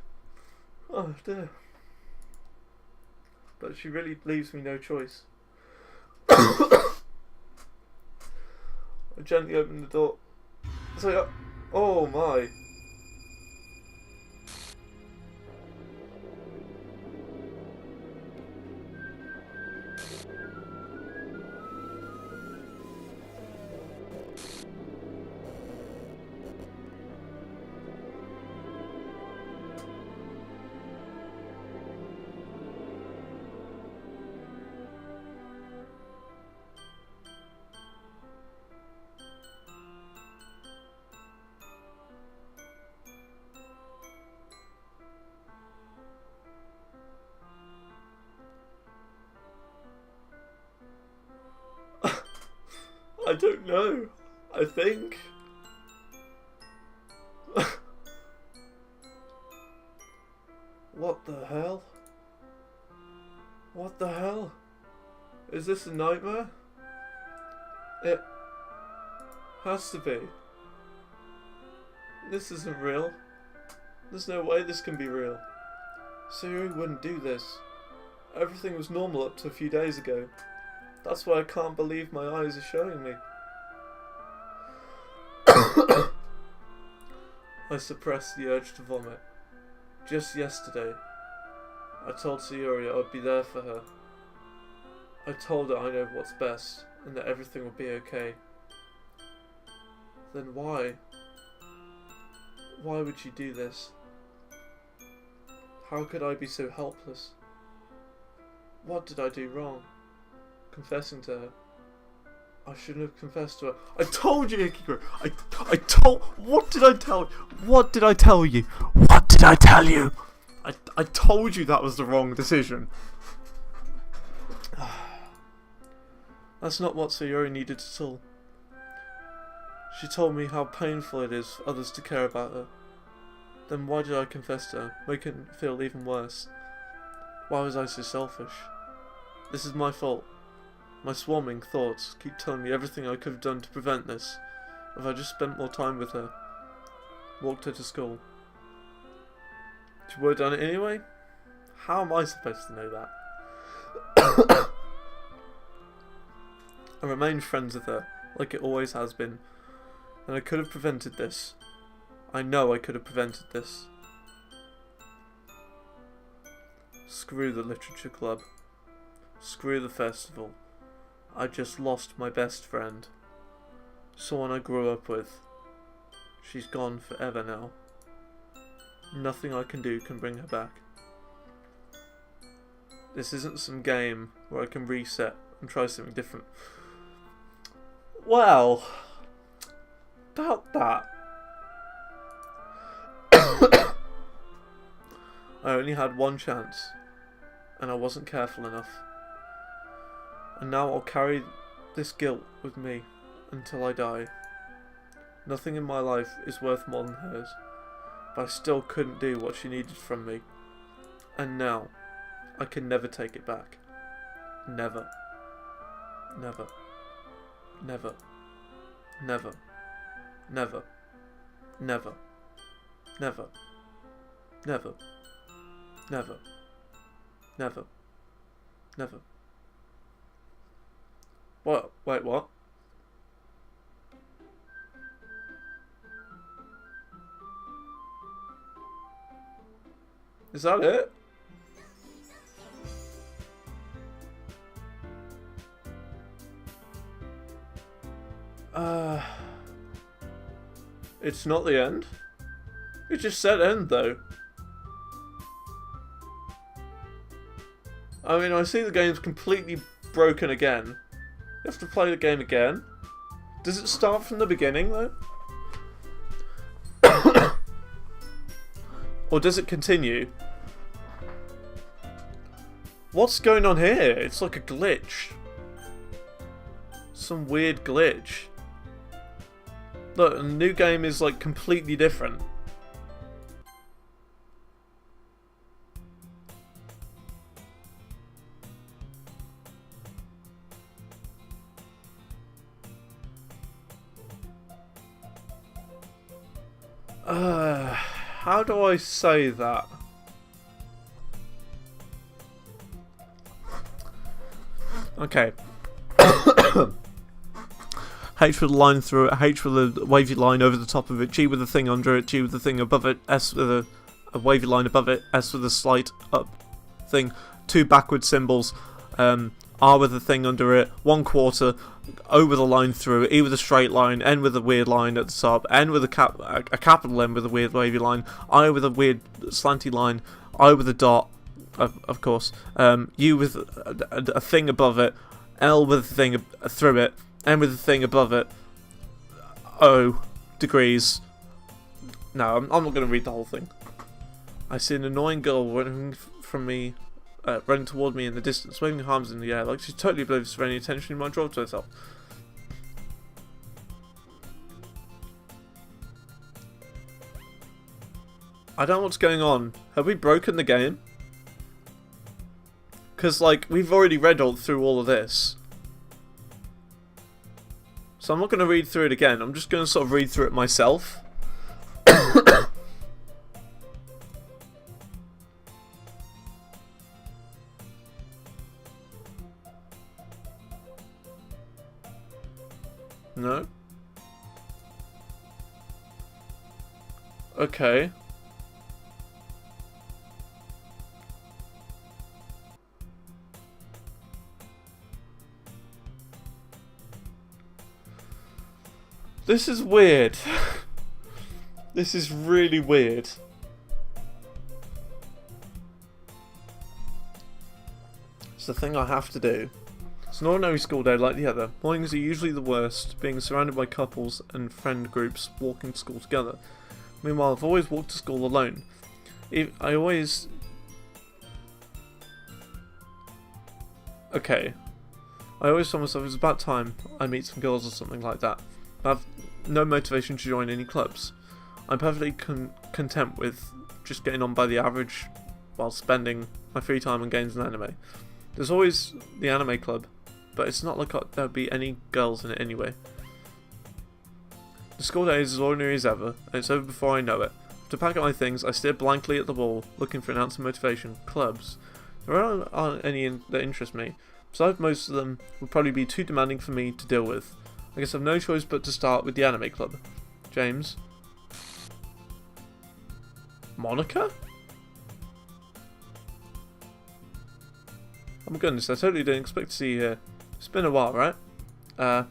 Oh dear. But she really leaves me no choice. I gently open the door. So, oh my. I don't know. I think. What the hell? What the hell? Is this a nightmare? It has to be. This isn't real. There's no way this can be real. Sayori wouldn't do this. Everything was normal up to a few days ago. That's why I can't believe my eyes are showing me. I suppressed the urge to vomit. Just yesterday, I told Sayori I would be there for her. I told her I know what's best and that everything will be okay. Then why? Why would she do this? How could I be so helpless? What did I do wrong? Confessing to her. I shouldn't have confessed to her. I told you, Ikiguro! I told... What did I tell you? What did I tell you? What did I tell you? I told you that was the wrong decision. That's not what Sayori needed at all. She told me how painful it is for others to care about her. Then why did I confess to her, making it feel even worse? Why was I so selfish? This is my fault. My swarming thoughts keep telling me everything I could have done to prevent this. If I just spent more time with her. Walked her to school. She would have done it anyway? How am I supposed to know that? I remained friends with her, like it always has been. And I could have prevented this. I know I could have prevented this. Screw the literature club. Screw the festival. I just lost my best friend. Someone I grew up with. She's gone forever now. Nothing I can do can bring her back. This isn't some game where I can reset and try something different. Well, about that. I only had one chance, and I wasn't careful enough. And now I'll carry this guilt with me until I die. Nothing in my life is worth more than hers, but I still couldn't do what she needed from me. And now, I can never take it back. Never. Never. Never. Never. Never. Never. Never. Never. Never. Never. Never. What? Wait, what? Is that it? It's not the end. It just said end though. I mean, I see the game's completely broken again. You have to play the game again. Does it start from the beginning though? Or does it continue? What's going on here? It's like a glitch. Some weird glitch. Look, the new game is like completely different. How do I say that? Okay. H with a line through it, H with a wavy line over the top of it, G with a thing under it, G with a thing above it, S with a wavy line above it, S with a slight up thing, two backward symbols, R with a thing under it, 1/4, O with a line through it, E with a straight line, N with a weird line at the top, N with a capital N with a weird wavy line, I with a weird slanty line, I with a dot, of course, U with a thing above it, L with a thing through it, N with a thing above it, O degrees. No, I'm not going to read the whole thing. I see an annoying girl running from me. Running toward me in the distance, waving her arms in the air like she's totally oblivious of any attention you might draw to herself. I don't know what's going on. Have we broken the game? Because, like, we've already read through all of this. So I'm not going to read through it again. I'm just going to sort of read through it myself. No? Okay. This is weird. This is really weird. It's the thing I have to do. It's an ordinary school day like the other. Mornings are usually the worst, being surrounded by couples and friend groups walking to school together. Meanwhile, I've always walked to school alone. I always... Okay. I always tell myself it's about time I meet some girls or something like that. I have no motivation to join any clubs. I'm perfectly content with just getting on by the average while spending my free time on games and anime. There's always the anime club, but it's not like there'll be any girls in it anyway. The school day is as ordinary as ever, and it's over before I know it. To pack up my things, I stare blankly at the wall, looking for an ounce of motivation. Clubs. There aren't any that interest me. Besides, most of them would probably be too demanding for me to deal with. I guess I've no choice but to start with the anime club. James. Monica? Oh my goodness, I totally didn't expect to see you here. It's been a while, right? Yeah,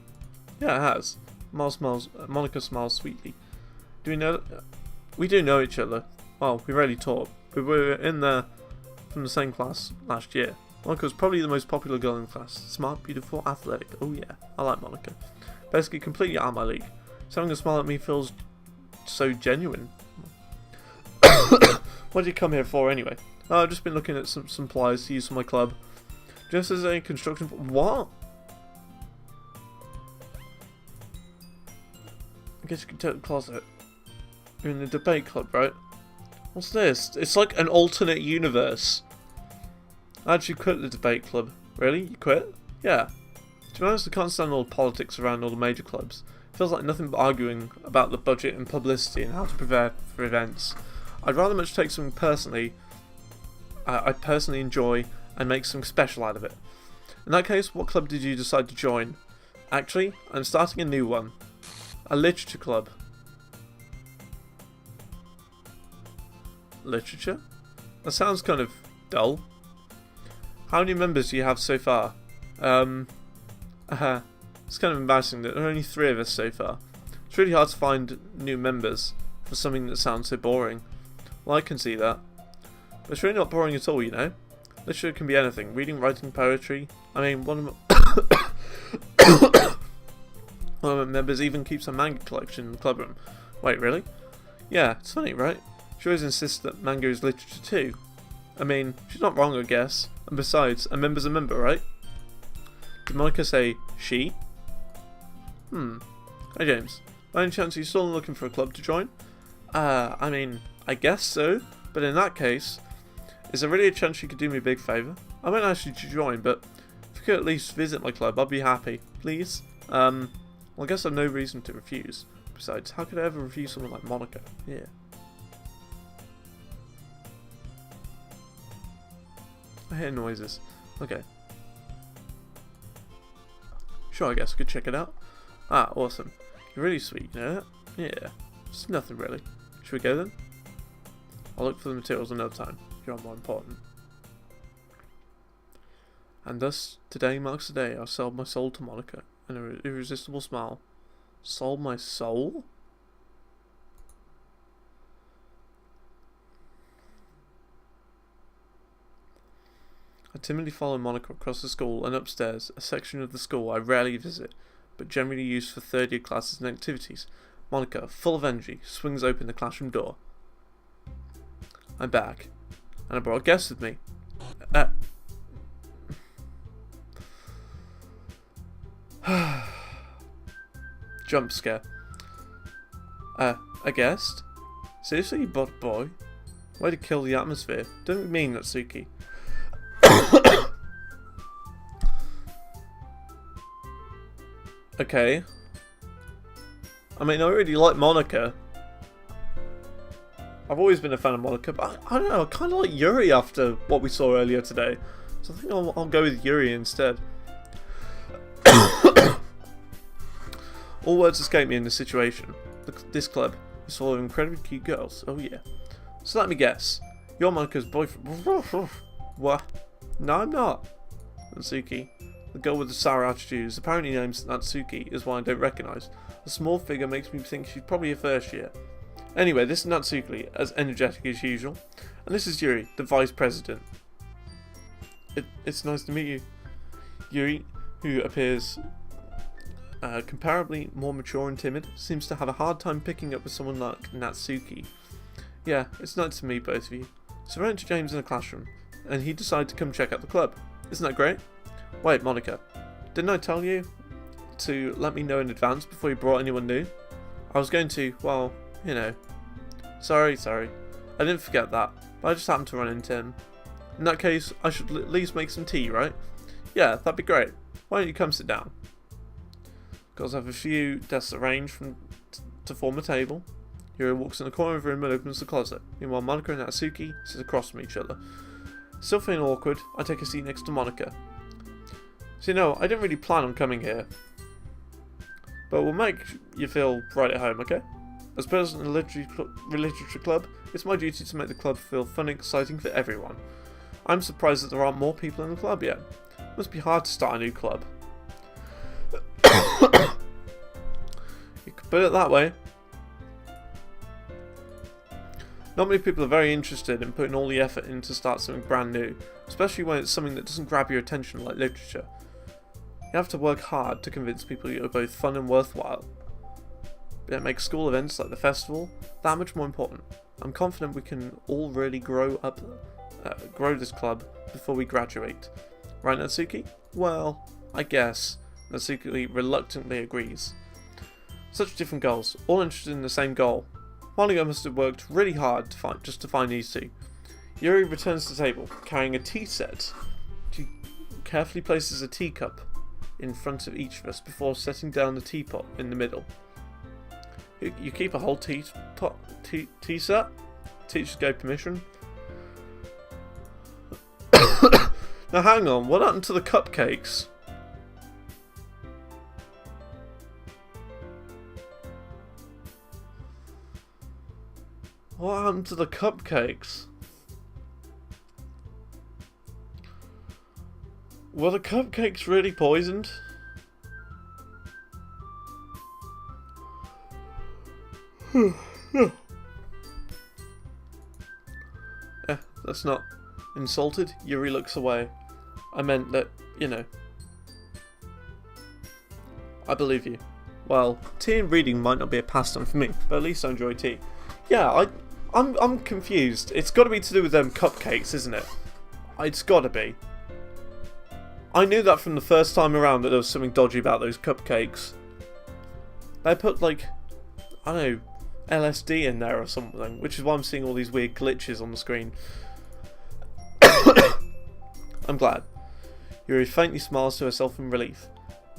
it has. Monica smiles sweetly. Do we know? We do know each other. Well, we rarely talk. We were in there from the same class last year. Monica was probably the most popular girl in the class. Smart, beautiful, athletic. Oh yeah, I like Monica. Basically completely out of my league. So having a smile at me feels so genuine. What did you come here for anyway? Oh, I've just been looking at some supplies to use for my club. Just as a construction... What? I guess you can take the closet. You're in the debate club, right? What's this? It's like an alternate universe. I actually quit the debate club. Really? You quit? Yeah. To be honest, I can't stand all the politics around all the major clubs. It feels like nothing but arguing about the budget and publicity and how to prepare for events. I'd rather much take something personally I personally enjoy and make something special out of it. In that case, what club did you decide to join? Actually, I'm starting a new one. A literature club. Literature? That sounds kind of dull. How many members do you have so far? It's kind of embarrassing that there are only 3 of us so far. It's really hard to find new members for something that sounds so boring. Well, I can see that. But it's really not boring at all, you know? Literature can be anything. Reading, writing, poetry. I mean, one of my members even keeps a manga collection in the club room. Wait, really? Yeah, it's funny, right? She always insists that manga is literature too. I mean, she's not wrong, I guess. And besides, a member's a member, right? Did Monica say she? Hey James, by any chance are you still looking for a club to join? I mean, I guess so, but in that case, is there really a chance you could do me a big favour? I won't ask you to join, but if you could at least visit my club, I'd be happy. Please? Well, I guess I've no reason to refuse. Besides, how could I ever refuse someone like Monica? Yeah. I hear noises. Okay. Sure, I guess I could check it out. Ah, awesome. You're really sweet, you know that? Yeah. It's nothing really. Should we go then? I'll look for the materials another time. You're more important. And thus, today marks the day I sold my soul to Monica. An irresistible smile. Sold my soul? I timidly follow Monica across the school and upstairs, a section of the school I rarely visit, but generally used for third-year classes and activities. Monica, full of energy, swings open the classroom door. I'm back, and I brought a guest with me. Jump scare. A guest? Seriously, you bought a boy? Way to kill the atmosphere. Don't mean Natsuki. Okay. I mean, I really like Monica. I've always been a fan of Monica, but I don't know, I kind of like Yuri after what we saw earlier today. So I think I'll go with Yuri instead. All words escape me in this situation. This club is full of incredibly cute girls. Oh yeah. So let me guess. You're Monica's boyfriend. What? No, I'm not. Natsuki. The girl with the sour attitude is apparently named Natsuki, is one I don't recognise. The small figure makes me think she's probably a first year. Anyway, this is Natsuki, as energetic as usual. And this is Yuri, the vice president. It's nice to meet you. Yuri, who appears comparably more mature and timid, seems to have a hard time picking up with someone like Natsuki. Yeah, it's nice to meet both of you. So I ran into James in the classroom, and he decided to come check out the club. Isn't that great? Wait, Monica, didn't I tell you to let me know in advance before you brought anyone new? I was going to, well, you know. Sorry. I didn't forget that, but I just happened to run into him. In that case, I should at least make some tea, right? Yeah, that'd be great. Why don't you come sit down? Girls have a few desks arranged to form a table. Yuri walks in the corner of the room and opens the closet. Meanwhile, Monica and Natsuki sit across from each other. Still feeling awkward, I take a seat next to Monica. So, you know, I didn't really plan on coming here, but we'll make you feel right at home, okay? As president of the literature club, it's my duty to make the club feel fun and exciting for everyone. I'm surprised that there aren't more people in the club yet. It must be hard to start a new club. You could put it that way. Not many people are very interested in putting all the effort in to start something brand new, especially when it's something that doesn't grab your attention like literature. You have to work hard to convince people you're both fun and worthwhile. But it makes school events like the festival that much more important. I'm confident we can all really grow this club before we graduate. Right, Natsuki? Well, I guess. Natsuki reluctantly agrees. Such different goals, all interested in the same goal. Monica must have worked really hard to find these two. Yuri returns to the table, carrying a tea set. She carefully places a teacup in front of each of us before setting down the teapot in the middle. You keep a whole tea set? Teachers gave permission. Now hang on, what happened to the cupcakes? What happened to the cupcakes? Were the cupcakes really poisoned? That's not insulted. Yuri looks away. I meant that, you know. I believe you. Well, tea and reading might not be a pastime for me, but at least I enjoy tea. Yeah, I'm confused. It's got to be to do with them cupcakes, isn't it? It's got to be. I knew that from the first time around that there was something dodgy about those cupcakes. They put, like, I don't know, LSD in there or something, which is why I'm seeing all these weird glitches on the screen. I'm glad. Yuri faintly smiles to herself in relief.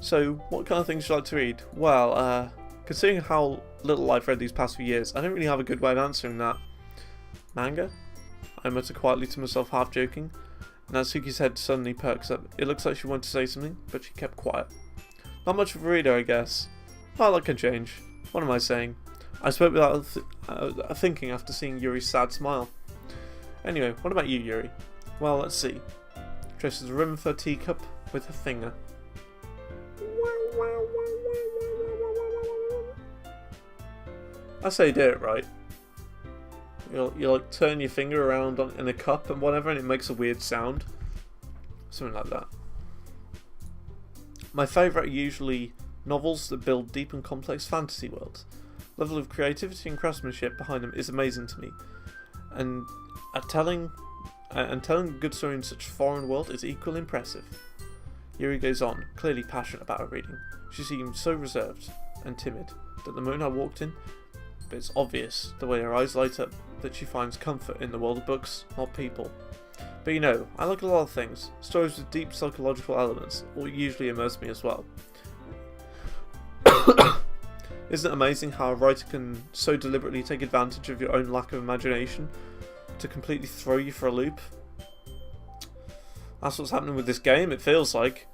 So, what kind of things would you like to read? Well, considering how little I've read these past few years, I don't really have a good way of answering that. Manga? I mutter quietly to myself, half joking. Natsuki's head suddenly perks up. It looks like she wanted to say something, but she kept quiet. Not much of a reader, I guess. Well, that can change. What am I saying? I spoke without thinking after seeing Yuri's sad smile. Anyway, what about you, Yuri? Well, let's see. Traces the rim of her teacup with her finger. I say you did it right. You like turn your finger around in a cup and whatever, and it makes a weird sound. Something like that. My favourite are usually novels that build deep and complex fantasy worlds. The level of creativity and craftsmanship behind them is amazing to me, and telling a good story in such a foreign world is equally impressive. Yuri goes on, clearly passionate about her reading. She seemed so reserved and timid that the moment I walked in, but it's obvious the way her eyes light up that she finds comfort in the world of books, not people. But you know, I like a lot of things. Stories with deep psychological elements will usually immerse me as well. Isn't it amazing how a writer can so deliberately take advantage of your own lack of imagination to completely throw you for a loop? That's what's happening with this game, it feels like.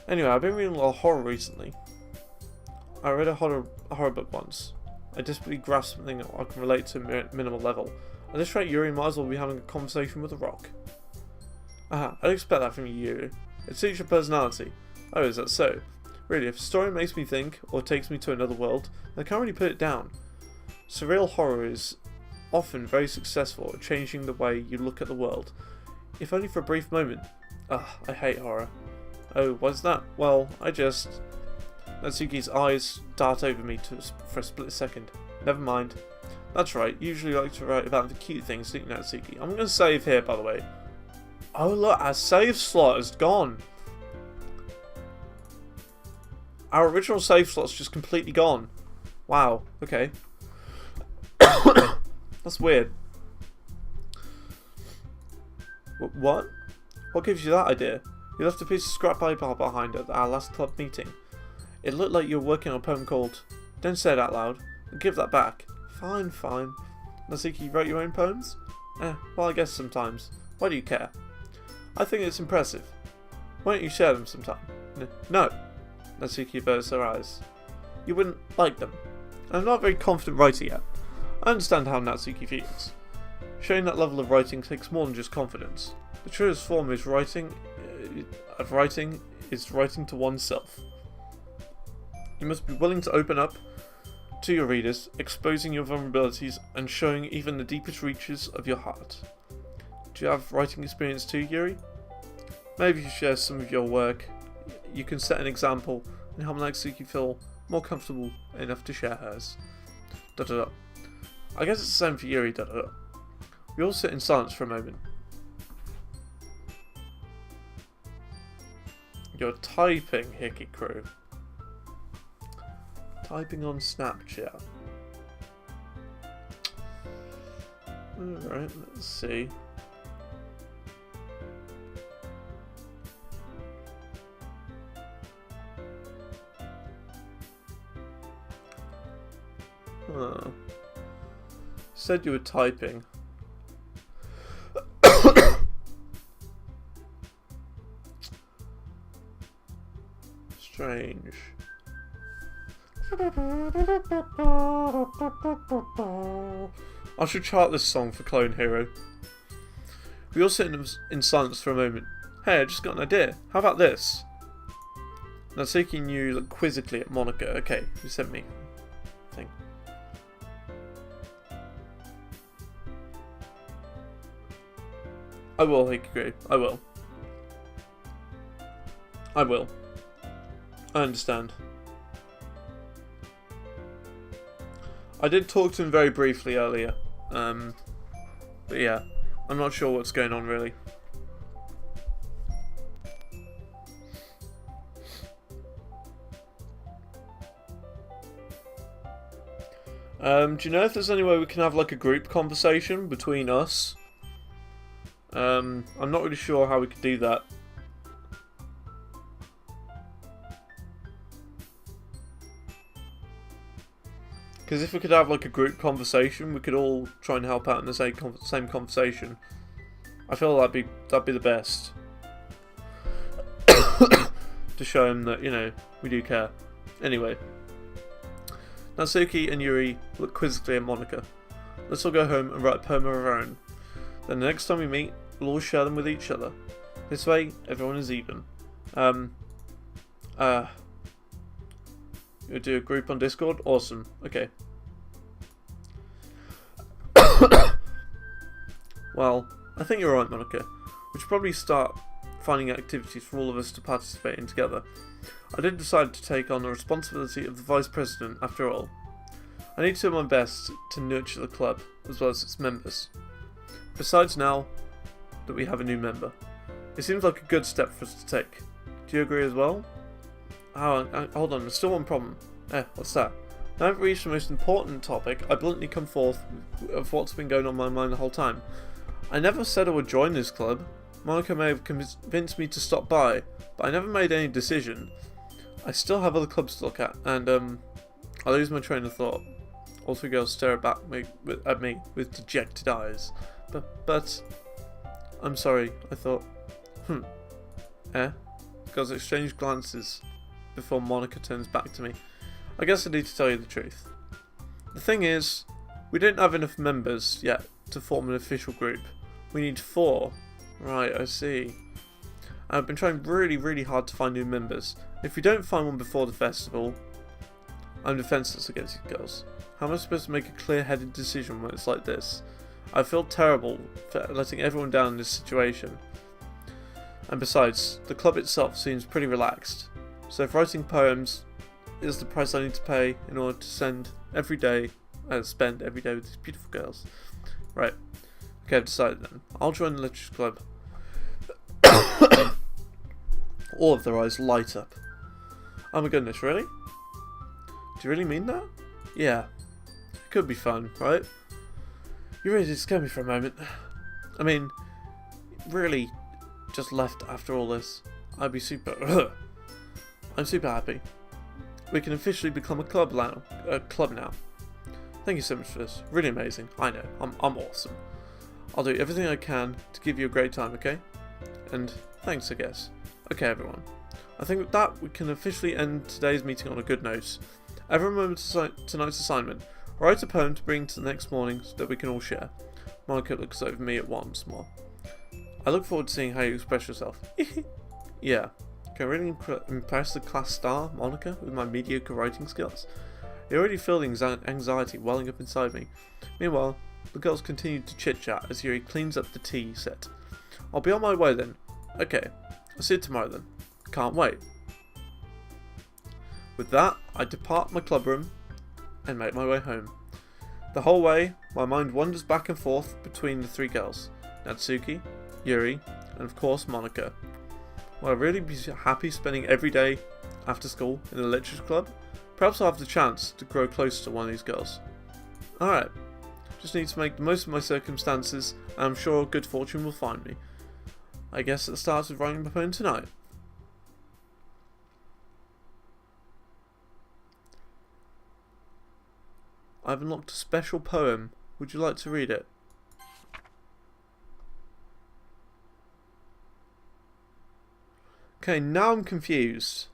Anyway, I've been reading a lot of horror recently. I read a horror book once. I desperately grasped something I can relate to a minimal level. At this rate, Yuri might as well be having a conversation with a rock. Aha, I'd expect that from you, Yuri. It suits your personality. Oh, is that so? Really, if a story makes me think, or takes me to another world, then I can't really put it down. Surreal horror is often very successful at changing the way you look at the world, if only for a brief moment. Ugh, I hate horror. Oh, what's that? Well, Natsuki's eyes dart over me for a split second. Never mind. That's right, usually I like to write about the cute things, don't you, Natsuki? I'm going to save here, by the way. Oh look, our save slot is gone. Our original save slot's just completely gone. Wow, okay. That's weird. What? What gives you that idea? You left a piece of scrap paper behind at our last club meeting. It looked like you were working on a poem called... Don't say it out loud. I'll give that back. Fine, fine. Natsuki, you wrote your own poems? Well, I guess sometimes. Why do you care? I think it's impressive. Why don't you share them sometime? No. Natsuki averts her eyes. You wouldn't like them. I'm not a very confident writer yet. I understand how Natsuki feels. Showing that level of writing takes more than just confidence. The truest form is writing to oneself. You must be willing to open up to your readers, exposing your vulnerabilities and showing even the deepest reaches of your heart. Do you have writing experience too, Yuri? Maybe if you share some of your work, you can set an example and help Natsuki feel more comfortable enough to share hers. I guess it's the same for Yuri. We all sit in silence for a moment. You're typing, Hickey Crew. Typing on Snapchat. Alright, let's see. Said you were typing. Strange. I should chart this song for Clone Hero. We all sit in silence for a moment. Hey, I just got an idea. How about this? Natsuki and you look quizzically at Monica. Okay, you sent me a thing. I will, Hikiguri. I will. I will. I understand. I did talk to him very briefly earlier. But yeah, I'm not sure what's going on really. Do you know if there's any way we can have like a group conversation between us? I'm not really sure how we could do that. Because if we could have like a group conversation, we could all try and help out in the same conversation. I feel that'd be the best. To show him that, you know, we do care. Anyway. Natsuki and Yuri look quizzically at Monica. Let's all go home and write a poem of our own. Then the next time we meet, we'll all share them with each other. This way, everyone is even. You'll do a group on Discord? Awesome. Okay. Well, I think you're right, Monica. We should probably start finding activities for all of us to participate in together. I did decide to take on the responsibility of the Vice President after all. I need to do my best to nurture the club, as well as its members. Besides, now that we have a new member, it seems like a good step for us to take. Do you agree as well? Oh, hold on, there's still one problem. What's that? Now I've reached the most important topic, I bluntly come forth of what's been going on in my mind the whole time. I never said I would join this club. Monica may have convinced me to stop by, but I never made any decision. I still have other clubs to look at, and I lose my train of thought. All three girls stare at me with dejected eyes. But I'm sorry, I thought. Girls exchange glances before Monica turns back to me. I guess I need to tell you the truth. The thing is, we don't have enough members yet to form an official group. We need 4. Right, I see. I've been trying really hard to find new members. If we don't find one before the festival, I'm defenseless against you girls. How am I supposed to make a clear-headed decision when it's like this? I feel terrible for letting everyone down in this situation. And besides, the club itself seems pretty relaxed. So if writing poems is the price I need to pay in order to spend every day with these beautiful girls. Right. Okay, I've decided then. I'll join the literature club. All of their eyes light up. Oh my goodness, really? Do you really mean that? Yeah. It could be fun, right? You really did scare me for a moment. I mean, really just left after all this. I'd be super... I'm super happy. We can officially become a club now. Thank you so much for this. Really amazing. I know. I'm awesome. I'll do everything I can to give you a great time, okay? And thanks, I guess. Okay, everyone. I think with that, we can officially end today's meeting on a good note. Everyone remember tonight's assignment. Write a poem to bring to the next morning so that we can all share. Monica looks over me at once more. I look forward to seeing how you express yourself. Yeah. Can I really impress the class star, Monica, with my mediocre writing skills? I already feel the anxiety welling up inside me. Meanwhile, the girls continue to chit-chat as Yuri cleans up the tea set. I'll be on my way then. Okay, I'll see you tomorrow then. Can't wait. With that, I depart my club room and make my way home. The whole way, my mind wanders back and forth between the 3 girls, Natsuki, Yuri, and of course Monica. Will I really be happy spending every day after school in a literature club? Perhaps I'll have the chance to grow closer to one of these girls. Alright, just need to make the most of my circumstances, and I'm sure good fortune will find me. I guess it starts with writing my poem tonight. I've unlocked a special poem. Would you like to read it? Okay, now I'm confused.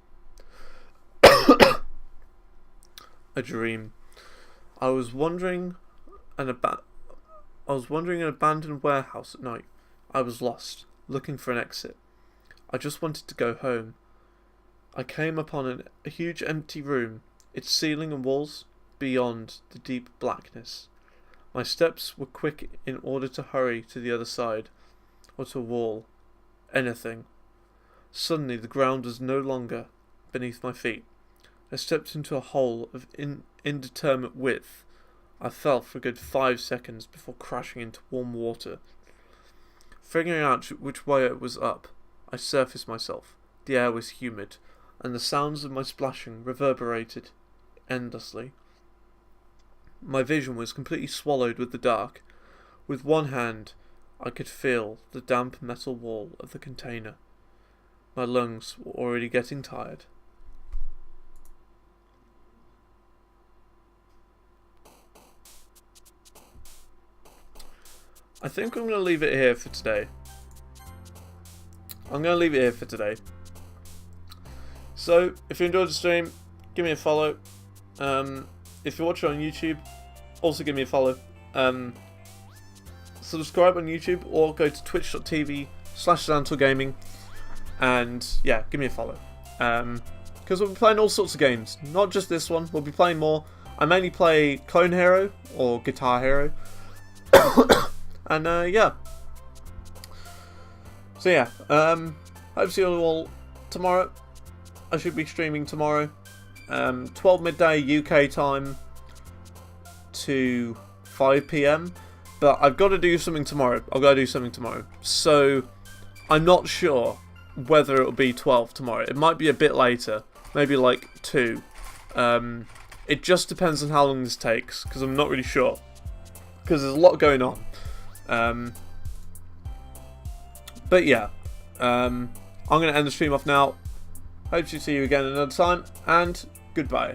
A dream. I was wandering an abandoned warehouse at night. I was lost, looking for an exit. I just wanted to go home. I came upon a huge empty room, its ceiling and walls beyond the deep blackness. My steps were quick in order to hurry to the other side, or to a wall. Anything. Suddenly the ground was no longer beneath my feet. I stepped into a hole of indeterminate width. I fell for a good 5 seconds before crashing into warm water. Figuring out which way it was up, I surfaced myself. The air was humid, and the sounds of my splashing reverberated endlessly. My vision was completely swallowed with the dark. With one hand, I could feel the damp metal wall of the container. My lungs were already getting tired. I think I'm going to leave it here for today. So, if you enjoyed the stream, give me a follow. If you're watching on YouTube, also give me a follow. Subscribe on YouTube or go to twitch.tv/ZantoGaming and yeah, give me a follow. Because we'll be playing all sorts of games, not just this one. We'll be playing more. I mainly play Clone Hero or Guitar Hero. And yeah. So yeah, hope to see you all tomorrow. I should be streaming tomorrow. 12 midday UK time to 5 PM. But I've got to do something tomorrow. So I'm not sure whether it'll be 12 tomorrow. It might be a bit later. Maybe like 2. It just depends on how long this takes, because I'm not really sure. Because there's a lot going on. But yeah, I'm going to end the stream off now. Hope to see you again another time, and goodbye.